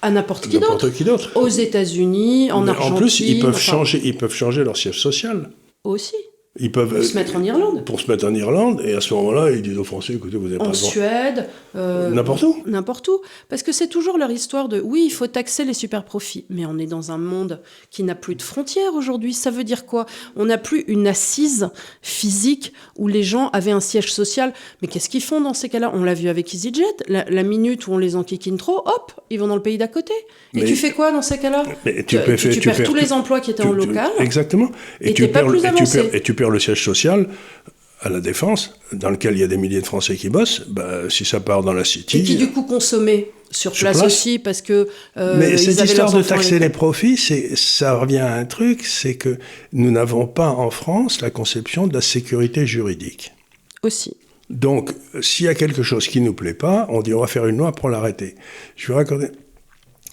à n'importe qui d'autre. Aux États-Unis, en Argentine. En plus, ils peuvent changer leur siège social. Aussi. Ils peuvent pour se mettre en Irlande. Pour se mettre en Irlande, et à ce moment-là, ils disent aux Français, écoutez, vous n'avez pas le droit. En Suède. N'importe où. N'importe où. Parce que c'est toujours leur histoire de, oui, il faut taxer les super-profits. Mais on est dans un monde qui n'a plus de frontières aujourd'hui. Ça veut dire quoi? On n'a plus une assise physique où les gens avaient un siège social. Mais qu'est-ce qu'ils font dans ces cas-là? On l'a vu avec EasyJet. La minute où on les enquiquine trop, hop, ils vont dans le pays d'à côté. Et tu fais quoi dans ces cas-là? Tu perds tous les emplois qui étaient en local. Exactement. Et tu perds le siège social à la Défense, dans lequel il y a des milliers de Français qui bossent, si ça part dans la City... Et qui du coup consommaient sur place aussi, parce que... Mais cette histoire de taxer les profits, ça revient à un truc, c'est que nous n'avons pas en France la conception de la sécurité juridique. Aussi. Donc, s'il y a quelque chose qui ne nous plaît pas, on dit on va faire une loi pour l'arrêter. Je vais raconter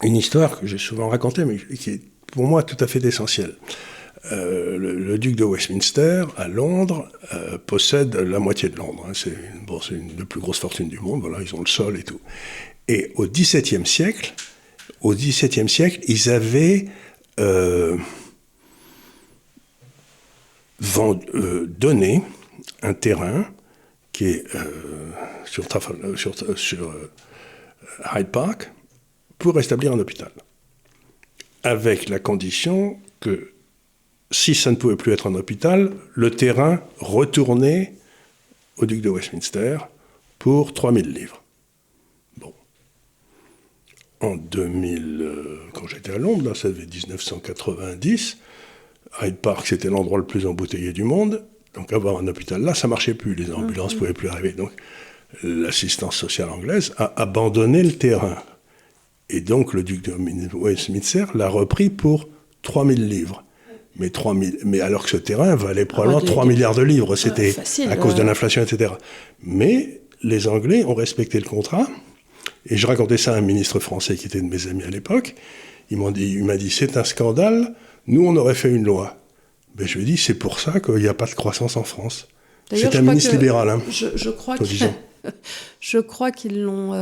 une histoire que j'ai souvent racontée, mais qui est pour moi tout à fait essentielle. Le duc de Westminster, à Londres, possède la moitié de Londres. C'est une des plus grosses fortunes du monde. Voilà, ils ont le sol et tout. Et au XVIIe siècle, ils avaient donné un terrain qui est sur Hyde Park pour établir un hôpital, avec la condition que si ça ne pouvait plus être un hôpital, le terrain retournait au duc de Westminster pour 3000 livres. Bon. En 2000, quand j'étais à Londres, là, ça devait 1990, Hyde Park, c'était l'endroit le plus embouteillé du monde. Donc avoir un hôpital là, ça marchait plus, les ambulances ne pouvaient plus arriver. Donc l'assistance sociale anglaise a abandonné le terrain. Et donc le duc de Westminster l'a repris pour 3000 livres. Mais alors que ce terrain valait probablement 3 milliards de livres, c'était facile, à cause de l'inflation, etc. Mais les Anglais ont respecté le contrat, et je racontais ça à un ministre français qui était de mes amis à l'époque. Il m'a dit, c'est un scandale, nous on aurait fait une loi. Ben, je lui ai dit, c'est pour ça qu'il n'y a pas de croissance en France. C'est un ministre libéral. Hein, je crois que... Je crois qu'ils l'ont.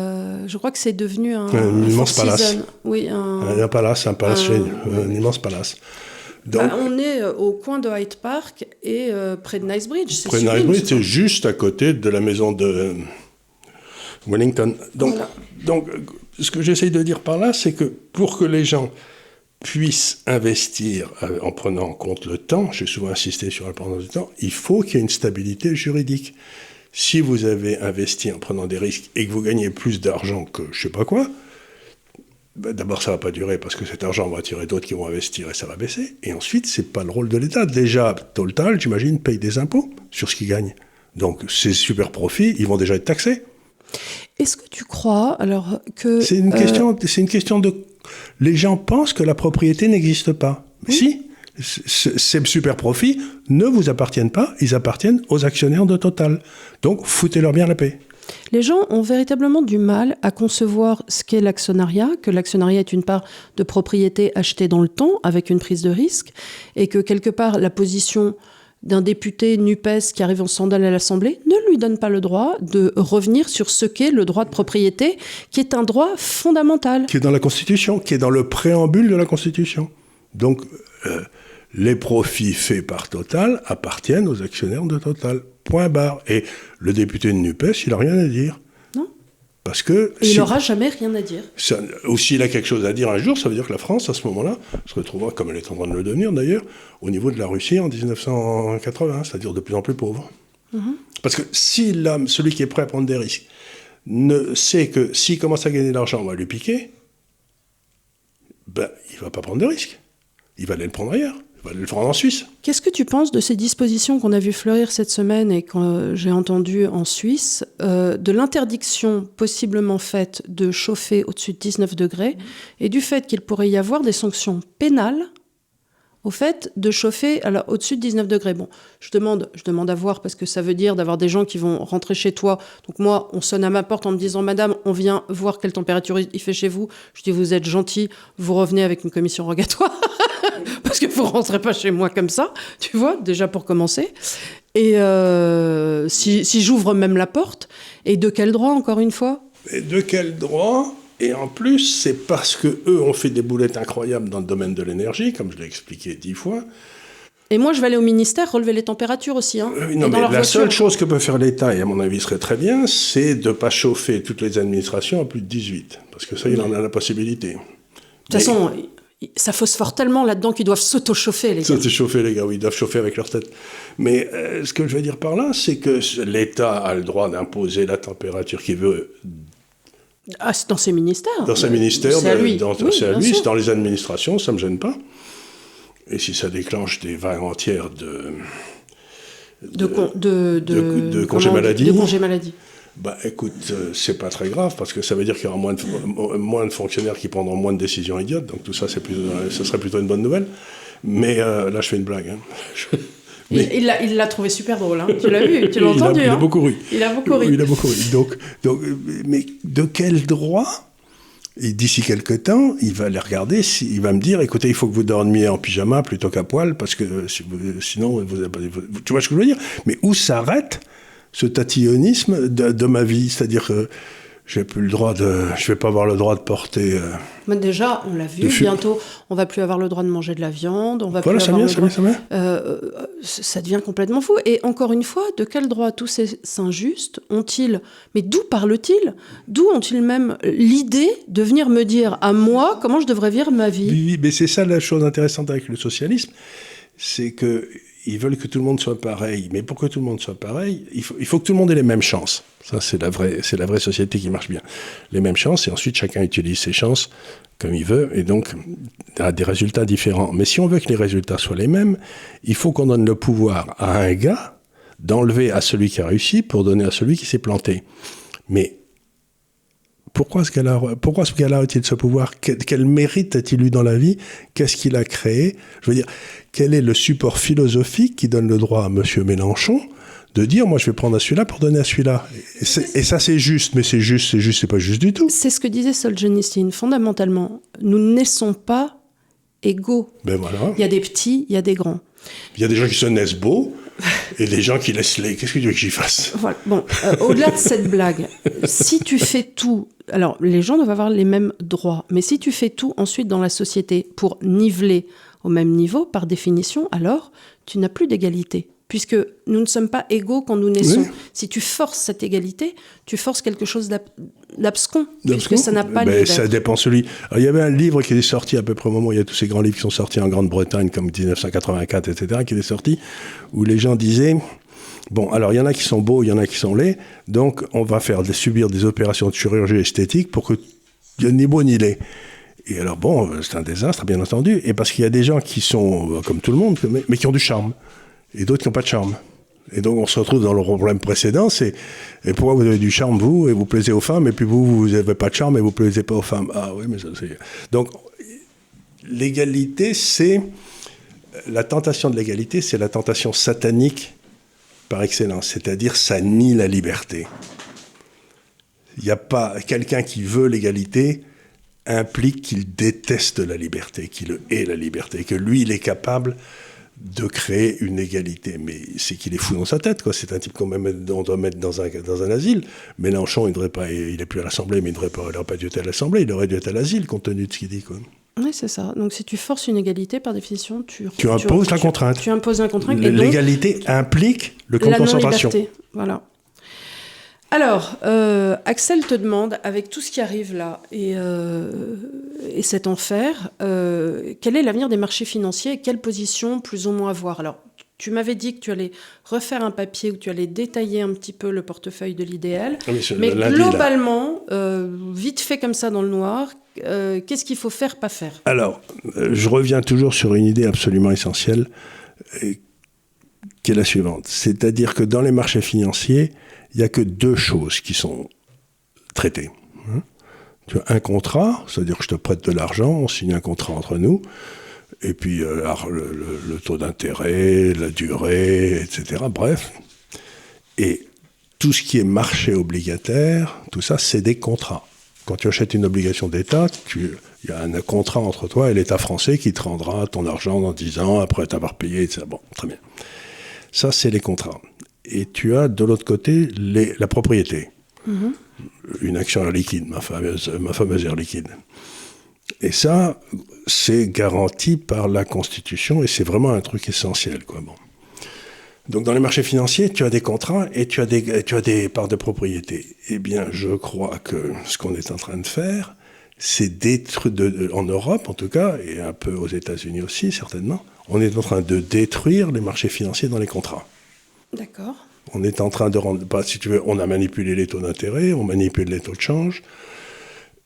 Je crois que c'est devenu un immense palace. Oui, un palace, un immense palace. Donc, on est au coin de Hyde Park et près de Knightsbridge. Près de Knightsbridge, c'est juste à côté de la maison de Wellington. Donc, voilà. Donc, ce que j'essaye de dire par là, c'est que pour que les gens puissent investir en prenant en compte le temps, j'ai souvent insisté sur l'importance du temps, il faut qu'il y ait une stabilité juridique. Si vous avez investi en prenant des risques et que vous gagnez plus d'argent que je ne sais pas quoi, d'abord, ça ne va pas durer parce que cet argent va attirer d'autres qui vont investir et ça va baisser. Et ensuite, ce n'est pas le rôle de l'État. Déjà, Total, j'imagine, paye des impôts sur ce qu'ils gagnent. Donc, ces super profits, ils vont déjà être taxés. Est-ce que tu crois alors que... C'est une question de... Les gens pensent que la propriété n'existe pas. Mais si, ces super profits ne vous appartiennent pas, ils appartiennent aux actionnaires de Total. Donc, foutez-leur bien la paix. Les gens ont véritablement du mal à concevoir ce qu'est l'actionnariat, que l'actionnariat est une part de propriété achetée dans le temps avec une prise de risque, et que quelque part la position d'un député NUPES qui arrive en sandales à l'Assemblée ne lui donne pas le droit de revenir sur ce qu'est le droit de propriété, qui est un droit fondamental. Qui est dans la Constitution, qui est dans le préambule de la Constitution. Donc, les profits faits par Total appartiennent aux actionnaires de Total. Point barre. Et le député de NUPES, il n'a rien à dire. Non. Parce que... Et il n'aura jamais rien à dire. Ou s'il a quelque chose à dire un jour, ça veut dire que la France, à ce moment-là, se retrouvera, comme elle est en train de le devenir d'ailleurs, au niveau de la Russie en 1980, c'est-à-dire de plus en plus pauvre. Parce que si l'homme, celui qui est prêt à prendre des risques, ne sait que s'il commence à gagner de l'argent, on va lui piquer, ben, il ne va pas prendre de risques. Il va aller le prendre ailleurs. Il va aller le prendre en Suisse. Qu'est-ce que tu penses de ces dispositions qu'on a vu fleurir cette semaine et que j'ai entendues en Suisse, de l'interdiction possiblement faite de chauffer au-dessus de 19 degrés et du fait qu'il pourrait y avoir des sanctions pénales au fait de chauffer au-dessus de 19 degrés. Bon, je demande à voir parce que ça veut dire d'avoir des gens qui vont rentrer chez toi. Donc moi, on sonne à ma porte en me disant « Madame, on vient voir quelle température il fait chez vous. » Je dis « Vous êtes gentil, vous revenez avec une commission rogatoire. » Parce que vous ne rentrez pas chez moi comme ça, tu vois, déjà pour commencer. Et si j'ouvre même la porte, et de quel droit, encore une fois ? Et de quel droit ? Et en plus, c'est parce qu'eux ont fait des boulettes incroyables dans le domaine de l'énergie, comme je l'ai expliqué 10 fois. Et moi, je vais aller au ministère relever les températures aussi. Hein, non, mais la seule chose que peut faire l'État, et à mon avis serait très bien, c'est de ne pas chauffer toutes les administrations à plus de 18. Parce que ça, il en a la possibilité. De toute façon, ça phosphore tellement là-dedans qu'ils doivent s'auto-chauffer, les gars. S'auto-chauffer, les gars, oui, ils doivent chauffer avec leur tête. Mais ce que je veux dire par là, c'est que l'État a le droit d'imposer la température qu'il veut. Ah, c'est dans ses ministères. Dans ses ministères, c'est à lui. C'est à lui, c'est dans les administrations, ça ne me gêne pas. Et si ça déclenche des vagues entières de congés maladie. De congés maladie. Bah écoute, c'est pas très grave, parce que ça veut dire qu'il y aura moins de fonctionnaires qui prendront moins de décisions idiotes, donc tout ça, ce serait plutôt une bonne nouvelle. Mais là, je fais une blague. Hein. Mais... Il l'a trouvé super drôle, hein. Tu l'as vu, tu l'as entendu. Il a beaucoup ri. Il a beaucoup ri. Il a beaucoup ri. Donc, mais de quel droit ? Et d'ici quelque temps, il va les regarder, il va me dire, écoutez, il faut que vous dormiez en pyjama plutôt qu'à poil, parce que sinon, tu vois ce que je veux dire ? Mais où s'arrête ce tatillonnisme de ma vie ? C'est-à-dire que je vais pas avoir le droit de porter... Mais déjà, on l'a vu, bientôt, on va plus avoir le droit de manger de la viande, on va plus avoir ça vient. Ça devient complètement fou. Et encore une fois, de quel droit tous ces injustes ont-ils... Mais d'où parlent-ils ? D'où ont-ils même l'idée de venir me dire à moi comment je devrais vivre ma vie ? Oui, mais c'est ça la chose intéressante avec le socialisme, c'est que ils veulent que tout le monde soit pareil. Mais pour que tout le monde soit pareil, il faut que tout le monde ait les mêmes chances. Ça, c'est la vraie société qui marche bien. Les mêmes chances, et ensuite, chacun utilise ses chances comme il veut, et donc, a des résultats différents. Mais si on veut que les résultats soient les mêmes, il faut qu'on donne le pouvoir à un gars d'enlever à celui qui a réussi pour donner à celui qui s'est planté. Mais pourquoi ce gars-là a-t-il ce pouvoir ? Quel mérite a-t-il eu dans la vie ? Qu'est-ce qu'il a créé ? Je veux dire, quel est le support philosophique qui donne le droit à M. Mélenchon de dire, moi, je vais prendre à celui-là pour donner à celui-là ? Et ça, c'est juste, mais c'est pas juste du tout. C'est ce que disait Solzhenitsyn. Fondamentalement, nous ne naissons pas égaux. Ben voilà. Il y a des petits, il y a des grands. Il y a des gens qui se naissent beaux et des gens qui laissent les... Qu'est-ce que tu veux que j'y fasse ? Voilà. Bon, au-delà de cette blague, si tu fais tout... Alors, les gens doivent avoir les mêmes droits. Mais si tu fais tout ensuite dans la société pour niveler au même niveau, par définition, alors tu n'as plus d'égalité. Puisque nous ne sommes pas égaux quand nous naissons. Oui. Si tu forces cette égalité, tu forces quelque chose d'abscon, puisque ça n'a pas lieu d'être. Ça dépend celui... Alors, il y avait un livre qui est sorti à peu près au moment où il y a tous ces grands livres qui sont sortis en Grande-Bretagne, comme 1984, etc., qui est sorti, où les gens disaient... Bon, alors il y en a qui sont beaux, il y en a qui sont laids, donc on va subir des opérations de chirurgie esthétique pour que il n'y ait ni beau ni laid. Et alors bon, c'est un désastre, bien entendu, et parce qu'il y a des gens qui sont, comme tout le monde, mais qui ont du charme, et d'autres qui n'ont pas de charme. Et donc on se retrouve dans le problème précédent, c'est et pourquoi vous avez du charme, vous, et vous plaisez aux femmes, et puis vous n'avez pas de charme, et vous plaisez pas aux femmes. Ah oui, mais ça c'est... Donc, l'égalité, c'est... La tentation de l'égalité, c'est la tentation satanique par excellence, c'est-à-dire ça nie la liberté. Il n'y a pas quelqu'un qui veut l'égalité implique qu'il déteste la liberté, qu'il hait la liberté, que lui, il est capable de créer une égalité. Mais c'est qu'il est fou dans sa tête, quoi. C'est un type qu'on doit mettre dans un asile. Mélenchon, il n'est plus à l'Assemblée, mais il n'aurait pas dû être à l'Assemblée, il aurait dû être à l'asile, compte tenu de ce qu'il dit, quoi. Oui, c'est ça. Donc, si tu forces une égalité, par définition, tu imposes la contrainte. Tu imposes la contrainte. L'égalité implique le camp de concentration. La non-liberté, voilà. Alors, Axel te demande, avec tout ce qui arrive là et cet enfer, quel est l'avenir des marchés financiers et quelle position plus ou moins avoir? Alors, tu m'avais dit que tu allais refaire un papier où tu allais détailler un petit peu le portefeuille de l'IDL. Mais globalement, vite fait comme ça dans le noir, qu'est-ce qu'il faut faire, pas faire? Alors, je reviens toujours sur une idée absolument essentielle qui est la suivante. C'est-à-dire que dans les marchés financiers, il n'y a que deux choses qui sont traitées. Tu as un contrat, c'est-à-dire que je te prête de l'argent, on signe un contrat entre nous, et puis le taux d'intérêt, la durée, etc. Bref. Et tout ce qui est marché obligataire, tout ça, c'est des contrats. Quand tu achètes une obligation d'État, il y a un contrat entre toi et l'État français qui te rendra ton argent dans 10 ans, après t'avoir payé, etc. Bon, très bien. Ça, c'est les contrats. Et tu as de l'autre côté la propriété. Mmh. Une action Air Liquide, ma fameuse Air Liquide. Et ça, c'est garanti par la Constitution et c'est vraiment un truc essentiel, quoi. Bon. Donc dans les marchés financiers, tu as des contrats et tu as des parts de propriété. Eh bien, je crois que ce qu'on est en train de faire, c'est en Europe en tout cas, et un peu aux États-Unis aussi certainement, on est en train de détruire les marchés financiers dans les contrats. D'accord. On est en train de rendre, si tu veux, on a manipulé les taux d'intérêt, on manipule les taux de change.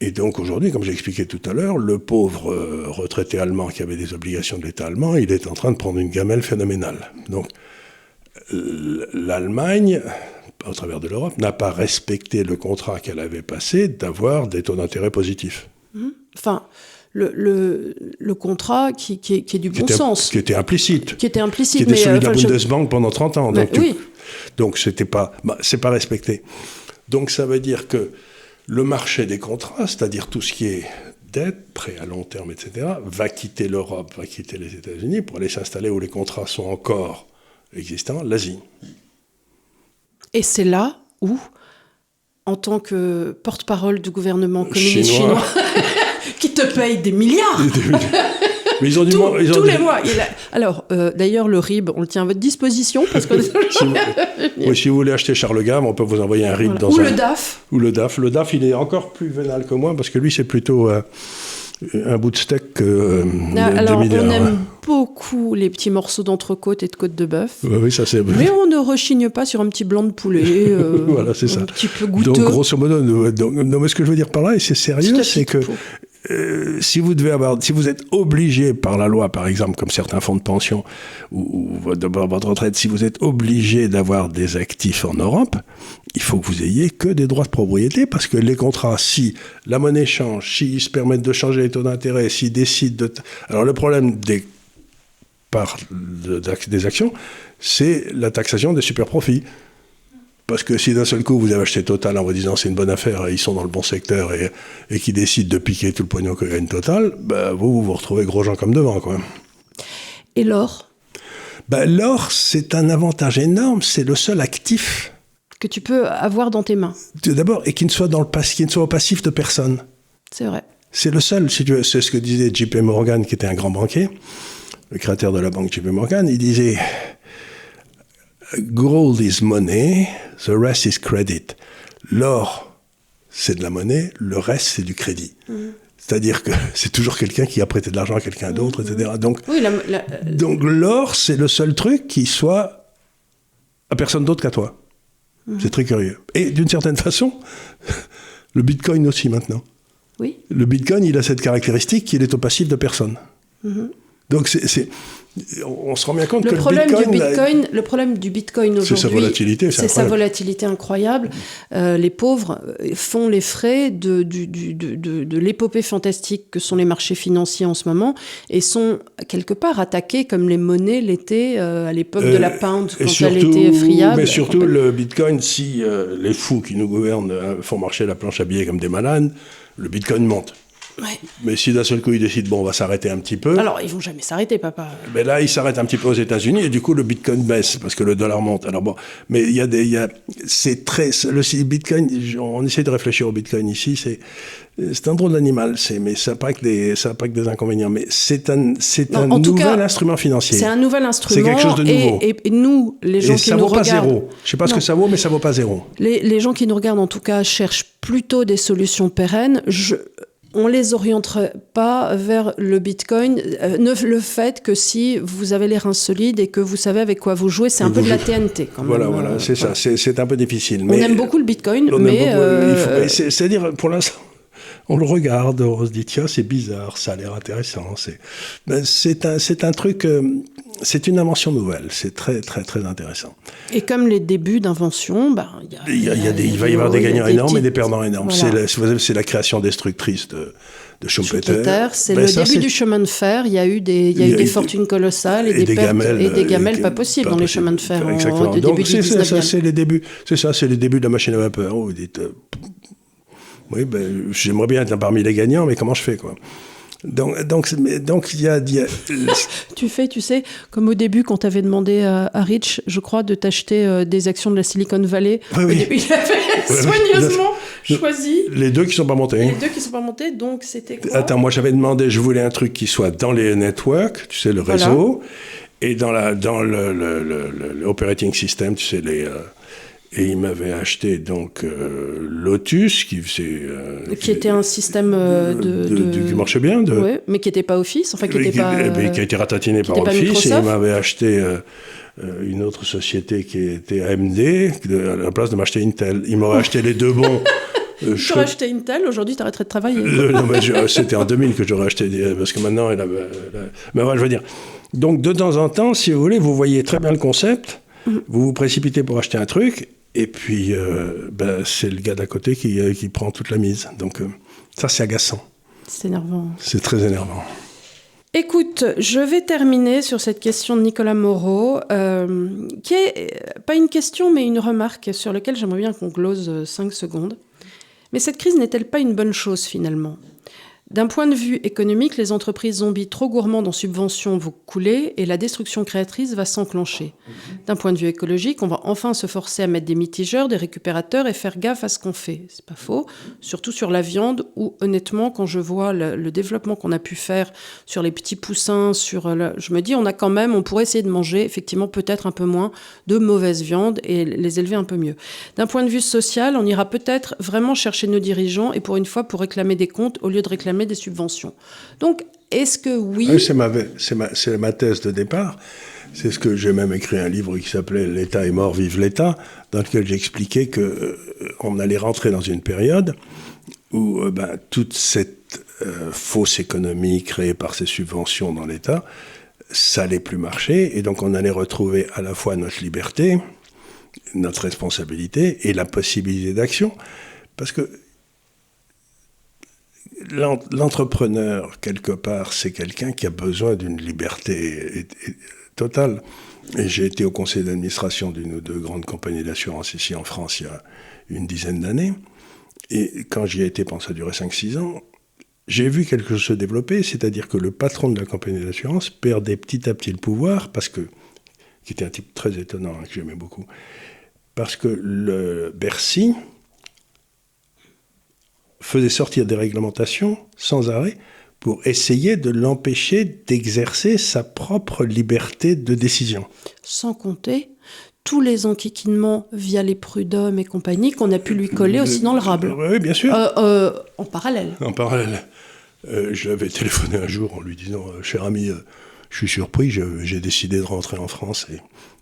Et donc aujourd'hui, comme j'ai expliqué tout à l'heure, le pauvre retraité allemand qui avait des obligations de l'État allemand, il est en train de prendre une gamelle phénoménale. Donc l'Allemagne, au travers de l'Europe, n'a pas respecté le contrat qu'elle avait passé d'avoir des taux d'intérêt positifs. Enfin, le contrat qui est du bon sens. Qui était implicite. Qui était implicite. Qui était celui de la Bundesbank pendant 30 ans. Donc, oui. Donc c'est pas respecté. Donc ça veut dire que le marché des contrats, c'est-à-dire tout ce qui est dette, prêt à long terme, etc., va quitter l'Europe, va quitter les États-Unis pour aller s'installer où les contrats sont encore existants, l'Asie. Et c'est là où, en tant que porte-parole du gouvernement communiste chinois qui te paye des milliards mais ils ont du moins, tous les mois. Alors, d'ailleurs, le RIB, on le tient à votre disposition. Parce que si vous voulez acheter Charles Gave, on peut vous envoyer un RIB dans Ou le DAF. Ou le DAF. Le DAF, il est encore plus vénal que moi, parce que lui, c'est plutôt un bout de steak que alors, des milliards. On aime beaucoup les petits morceaux d'entrecôte et de côte de bœuf. Oui, ça c'est... Mais on ne rechigne pas sur un petit blanc de poulet. Voilà, c'est ça. Un petit peu goûteux. Donc, grosso modo, non, mais ce que je veux dire par là, et c'est sérieux, c'est que... si vous êtes obligé par la loi, par exemple, comme certains fonds de pension ou votre retraite, si vous êtes obligé d'avoir des actifs en Europe, il faut que vous ayez que des droits de propriété, parce que les contrats, si la monnaie change, s'ils se permettent de changer les taux d'intérêt, s'ils décident de... Alors le problème des actions, c'est la taxation des super-profits. Parce que si d'un seul coup vous avez acheté Total en vous disant c'est une bonne affaire et ils sont dans le bon secteur et qu'ils décident de piquer tout le pognon que gagne Total, vous retrouvez gros gens comme devant, quoi. Et l'or ? L'or, c'est un avantage énorme, c'est le seul actif que tu peux avoir dans tes mains. D'abord, et qui ne soit au passif de personne. C'est vrai. C'est le seul, si tu veux, c'est ce que disait JP Morgan, qui était un grand banquier, le créateur de la banque JP Morgan. Il disait gold is money, the rest is credit. L'or, c'est de la monnaie, le reste, c'est du crédit. C'est-à-dire que c'est toujours quelqu'un qui a prêté de l'argent à quelqu'un d'autre, etc. Donc, donc l'or, c'est le seul truc qui soit à personne d'autre qu'à toi. C'est très curieux. Et d'une certaine façon, le Bitcoin aussi maintenant. Oui. Le Bitcoin, il a cette caractéristique qu'il est au passif de personne. Donc on se rend bien compte que le problème du Bitcoin aujourd'hui, c'est sa volatilité, c'est sa volatilité incroyable. Les pauvres font les frais de l'épopée fantastique que sont les marchés financiers en ce moment et sont quelque part attaqués comme les monnaies l'étaient à l'époque de la pound quand elle était friable. Mais surtout le Bitcoin, si les fous qui nous gouvernent font marcher la planche à billets comme des malades, le Bitcoin monte. Ouais. Mais si d'un seul coup ils décident, bon, on va s'arrêter un petit peu. Alors, ils vont jamais s'arrêter, papa. Mais là, ils s'arrêtent un petit peu aux États-Unis et du coup, le Bitcoin baisse parce que le dollar monte. Alors bon, mais c'est très, le Bitcoin, on essaie de réfléchir au Bitcoin ici, c'est un drôle d'animal, mais ça n'a pas que des inconvénients, mais c'est un nouvel instrument financier. C'est un nouvel instrument. C'est quelque chose de nouveau. Et nous, les gens qui nous regardent. Ça vaut pas zéro. Je sais pas ce que ça vaut, mais ça vaut pas zéro. Les gens qui nous regardent, en tout cas, cherchent plutôt des solutions pérennes. On les orienterait pas vers le Bitcoin. Le fait que si vous avez les reins solides et que vous savez avec quoi vous jouez, c'est un peu de la TNT quand même. Voilà, c'est ça. C'est un peu difficile. On aime beaucoup le Bitcoin, mais... C'est-à-dire, pour l'instant, on le regarde, on se dit, tiens, c'est bizarre, ça a l'air intéressant. C'est un truc... c'est une invention nouvelle. C'est très, très, très intéressant. Et comme les débuts d'invention, il va y avoir des gagnants énormes et des perdants énormes. Voilà. C'est la création destructrice de Schumpeter. C'est le début du chemin de fer. Il y a eu des fortunes colossales et des gamelles pas possibles dans les chemins de fer. Exactement. Donc c'est les débuts. C'est ça, c'est les débuts de la machine à vapeur. Vous dites, oui, j'aimerais bien être parmi les gagnants, mais comment je fais, quoi? Donc il y a... Tu sais, comme au début, quand tu avais demandé à Rich, je crois, de t'acheter des actions de la Silicon Valley. Oui. Au début, il avait soigneusement choisi... Les deux qui sont pas montés. Donc c'était quoi? Attends, moi j'avais demandé, je voulais un truc qui soit dans les networks, tu sais, le réseau, et dans le operating system, tu sais, et il m'avait acheté donc Lotus, qui était un système qui marchait bien, mais qui n'était pas Office, enfin qui était pas qui a été ratatiné par Office, et il m'avait acheté une autre société qui était AMD à la place de m'acheter Intel. Il m'aurait acheté les deux bons. J'aurais acheté Intel, aujourd'hui tu arrêterais de travailler. Non, mais c'était en 2000 que j'aurais acheté, parce que maintenant, mais voilà, je veux dire. Donc de temps en temps, si vous voulez, vous voyez très bien le concept, vous vous précipitez pour acheter un truc, et puis c'est le gars d'à côté qui prend toute la mise. Donc ça, c'est agaçant. C'est énervant. C'est très énervant. Écoute, je vais terminer sur cette question de Nicolas Moreau, qui est pas une question, mais une remarque sur laquelle j'aimerais bien qu'on glose 5 secondes. Mais cette crise n'est-elle pas une bonne chose, finalement ? D'un point de vue économique, les entreprises zombies trop gourmandes en subventions vont couler et la destruction créatrice va s'enclencher. D'un point de vue écologique, on va enfin se forcer à mettre des mitigeurs, des récupérateurs et faire gaffe à ce qu'on fait. C'est pas faux. Surtout sur la viande où, honnêtement, quand je vois le développement qu'on a pu faire sur les petits poussins, je me dis, on pourrait essayer de manger, effectivement, peut-être un peu moins de mauvaise viande et les élever un peu mieux. D'un point de vue social, on ira peut-être vraiment chercher nos dirigeants et pour une fois, pour réclamer des comptes au lieu de réclamer des subventions. Donc, est-ce que oui... C'est ma thèse de départ. C'est ce que j'ai même écrit un livre qui s'appelait « L'État est mort, vive l'État », dans lequel j'expliquais qu'on allait rentrer dans une période où toute cette fausse économie créée par ces subventions dans l'État, ça n'allait plus marcher, et donc on allait retrouver à la fois notre liberté, notre responsabilité et la possibilité d'action. Parce que l'entrepreneur, quelque part, c'est quelqu'un qui a besoin d'une liberté totale. Et j'ai été au conseil d'administration d'une ou deux grandes compagnies d'assurance ici en France il y a une dizaine d'années. Et quand j'y ai été, pendant ça a duré 5-6 ans, j'ai vu quelque chose se développer, c'est-à-dire que le patron de la compagnie d'assurance perdait petit à petit le pouvoir, qui était un type très étonnant, que j'aimais beaucoup, parce que le Bercy faisait sortir des réglementations sans arrêt pour essayer de l'empêcher d'exercer sa propre liberté de décision. Sans compter tous les enquiquinements via les prud'hommes et compagnie qu'on a pu lui coller aussi dans le rable. Oui, bien sûr. En parallèle. En parallèle. Je l'avais téléphoné un jour en lui disant « Cher ami, je suis surpris, j'ai décidé de rentrer en France et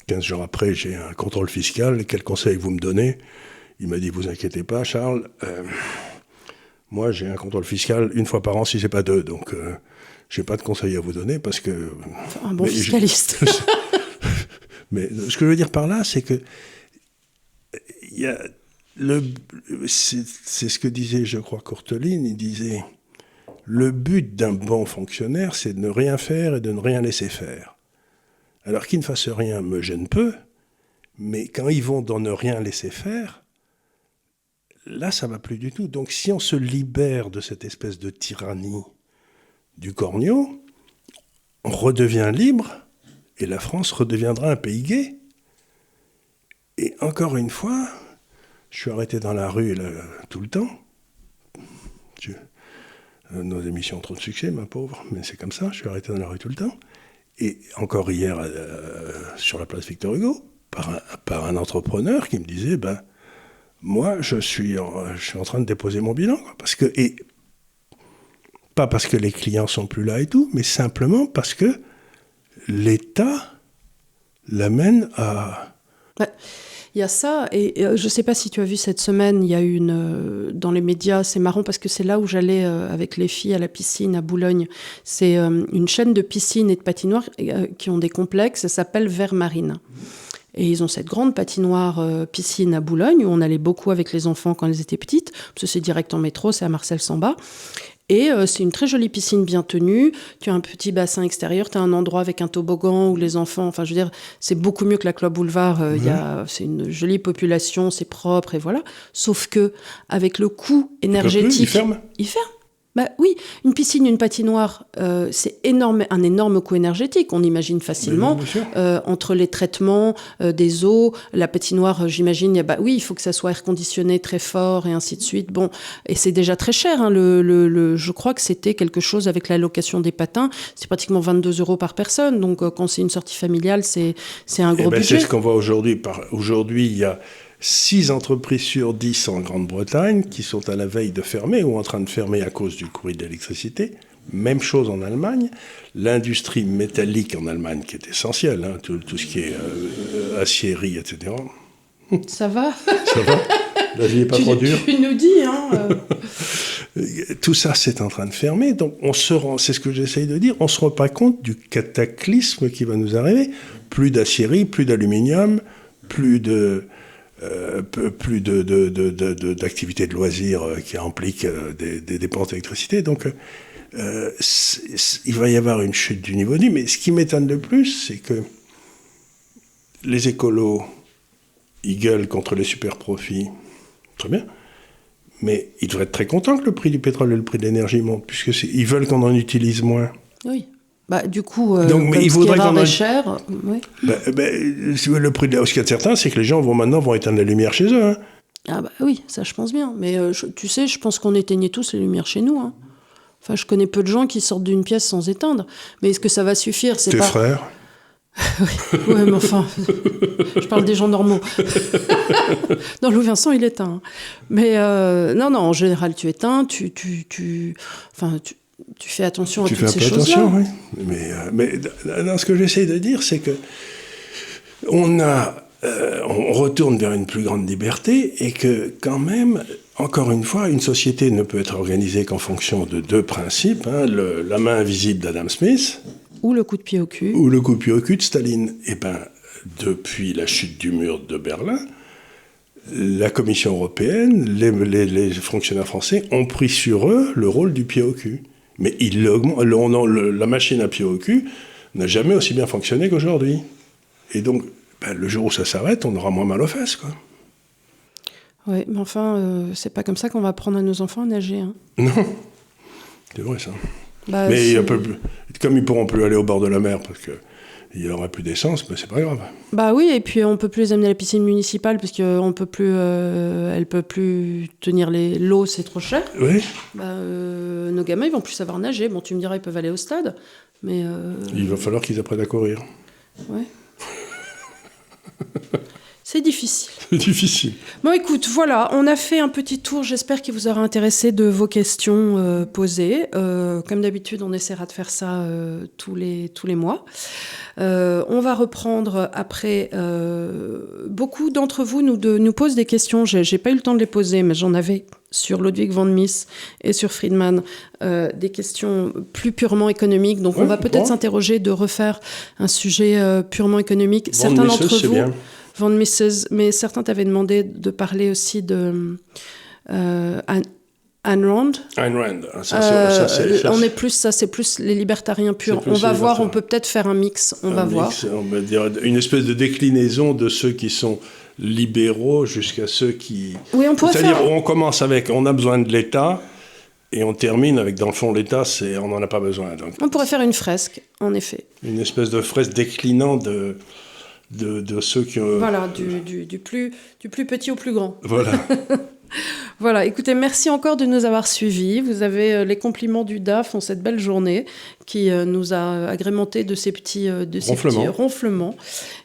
15 jours après, j'ai un contrôle fiscal. Quel conseil vous me donnez ?» Il m'a dit « Vous inquiétez pas, Charles. Moi, j'ai un contrôle fiscal une fois par an, si c'est pas deux. Donc, j'ai pas de conseils à vous donner parce que... » Un bon fiscaliste. Mais ce que je veux dire par là, c'est que c'est ce que disait, je crois, Courteline. Il disait le but d'un bon fonctionnaire, c'est de ne rien faire et de ne rien laisser faire. Alors qu'ils ne fassent rien me gêne peu, mais quand ils vont dans ne rien laisser faire, là, ça va plus du tout. Donc, si on se libère de cette espèce de tyrannie du corneau, on redevient libre et la France redeviendra un pays gay. Et encore une fois, je suis arrêté dans la rue là, tout le temps. Nos émissions ont trop de succès, ma pauvre, mais c'est comme ça, je suis arrêté dans la rue tout le temps. Et encore hier, sur la place Victor Hugo, par un entrepreneur qui me disait, moi, je suis en train de déposer mon bilan. Et pas parce que les clients sont plus là et tout, mais simplement parce que l'État l'amène à... Il y a ça, et je ne sais pas si tu as vu cette semaine, il y a dans les médias, c'est marrant parce que c'est là où j'allais avec les filles à la piscine à Boulogne. C'est une chaîne de piscines et de patinoires qui ont des complexes, ça s'appelle Vert Marine. Et ils ont cette grande patinoire piscine à Boulogne où on allait beaucoup avec les enfants quand elles étaient petites, parce que c'est direct en métro, c'est à Marcel-Samba. Et c'est une très jolie piscine bien tenue. Tu as un petit bassin extérieur, tu as un endroit avec un toboggan où les enfants... Enfin, je veux dire, c'est beaucoup mieux que la Club Boulevard. C'est une jolie population, c'est propre et voilà. Sauf que avec le coût énergétique... Il ferme. Il ferme. Oui, une piscine, une patinoire, c'est un énorme coût énergétique. On imagine facilement entre les traitements des eaux, la patinoire, j'imagine, il faut que ça soit air conditionné très fort et ainsi de suite. Bon, et c'est déjà très cher. Hein, je crois que c'était quelque chose avec la location des patins, c'est pratiquement 22 € par personne. Donc quand c'est une sortie familiale, c'est un gros budget. C'est ce qu'on voit aujourd'hui. Aujourd'hui, il y a 6 entreprises sur 10 en Grande-Bretagne qui sont à la veille de fermer ou en train de fermer à cause du coût de l'électricité. Même chose en Allemagne. L'industrie métallique en Allemagne, qui est essentielle, hein, tout ce qui est aciérie, etc. Ça va. Ça va. La vie n'est pas trop dure. Tu nous dis, hein. Tout ça, c'est en train de fermer. Donc, c'est ce que j'essaye de dire, on ne se rend pas compte du cataclysme qui va nous arriver. Plus d'aciérie, plus d'aluminium, plus d'activités de loisirs qui impliquent des dépenses d'électricité. Donc, il va y avoir une chute du niveau de vie. Mais ce qui m'étonne le plus, c'est que les écolos, ils gueulent contre les super profits. Très bien. Mais ils devraient être très contents que le prix du pétrole et le prix de l'énergie montent, puisqu'ils veulent qu'on en utilise moins. Oui. Du coup, donc, comme ce qui est rare et cher... Oui. Le prix ce qu'il y a de certain, c'est que les gens vont éteindre la lumière chez eux. Hein. Oui, ça je pense bien. Mais tu sais, je pense qu'on éteignait tous les lumières chez nous. Hein. Enfin, je connais peu de gens qui sortent d'une pièce sans éteindre. Mais est-ce que ça va suffire? Tes frères? Oui, mais enfin, je parle des gens normaux. Non, Louis Vincent, il éteint. Mais non, en général, tu éteins, tu fais attention à toutes ces choses-là. Oui. Mais dans ce que j'essaie de dire, c'est que on retourne vers une plus grande liberté et que quand même, encore une fois, une société ne peut être organisée qu'en fonction de 2 principes. Hein, la main invisible d'Adam Smith. Ou le coup de pied au cul. Ou le coup de pied au cul de Staline. Depuis la chute du mur de Berlin, la Commission européenne, les fonctionnaires français ont pris sur eux le rôle du pied au cul. Mais la machine à pied au cul n'a jamais aussi bien fonctionné qu'aujourd'hui. Et donc, le jour où ça s'arrête, on aura moins mal aux fesses, quoi. Oui, mais enfin, c'est pas comme ça qu'on va apprendre à nos enfants à nager. Hein. Non, c'est vrai ça. Mais comme ils pourront plus aller au bord de la mer parce qu'il n'y aura plus d'essence, c'est pas grave. Oui, et puis on peut plus les amener à la piscine municipale parce qu'elle peut plus tenir l'eau, c'est trop cher. Oui. Nos gamins, ils vont plus savoir nager. Bon, tu me diras, ils peuvent aller au stade, mais... Il va falloir qu'ils apprennent à courir. Ouais. C'est difficile. C'est difficile. Bon, écoute, voilà, on a fait un petit tour. J'espère qu'il vous aura intéressé de vos questions posées. Comme d'habitude, on essaiera de faire ça tous les mois. On va reprendre après. Beaucoup d'entre vous nous posent des questions. J'ai pas eu le temps de les poser, mais j'en avais sur Ludwig von Mises et sur Friedman, des questions plus purement économiques. Donc, on va peut-être s'interroger de refaire un sujet purement économique. Certains d'entre vous... Bien. Von Mises, mais certains t'avaient demandé de parler aussi de Ayn Rand. Ayn Rand. Ça, c'est plus les libertariens purs. Plus on va voir, libertariens. on peut peut-être faire un mix. On va voir. On va dire une espèce de déclinaison de ceux qui sont libéraux jusqu'à ceux qui... Oui, on pourrait C'est-à-dire, faire... on commence avec, on a besoin de l'État, et on termine avec, dans le fond, l'État, on n'en a pas besoin. Donc, on pourrait faire une fresque, en effet. Une espèce de fresque déclinant de ceux qui... Voilà, du plus petit au plus grand. Voilà. Voilà, écoutez, merci encore de nous avoir suivis. Vous avez les compliments du DAF en cette belle journée qui nous a agrémenté de ces petits ronflements.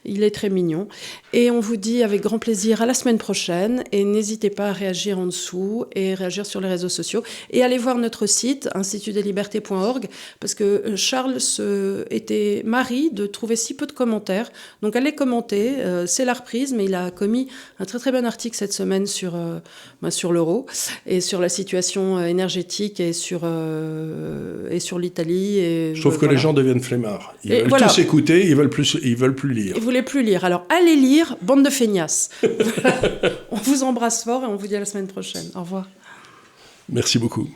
Il est très mignon. Et on vous dit avec grand plaisir à la semaine prochaine. Et n'hésitez pas à réagir en dessous et réagir sur les réseaux sociaux. Et allez voir notre site, institutdeslibertés.org, parce que Charles était mari de trouver si peu de commentaires. Donc allez commenter, c'est la reprise, mais il a commis un très très bon article cette semaine sur l'euro et sur la situation énergétique et sur l'Italie. Je trouve que les gens deviennent flemmards. Ils veulent tous écouter, ils veulent plus lire. Ils voulaient plus lire. Alors allez lire, bande de feignasses. On vous embrasse fort et on vous dit à la semaine prochaine. Au revoir. Merci beaucoup.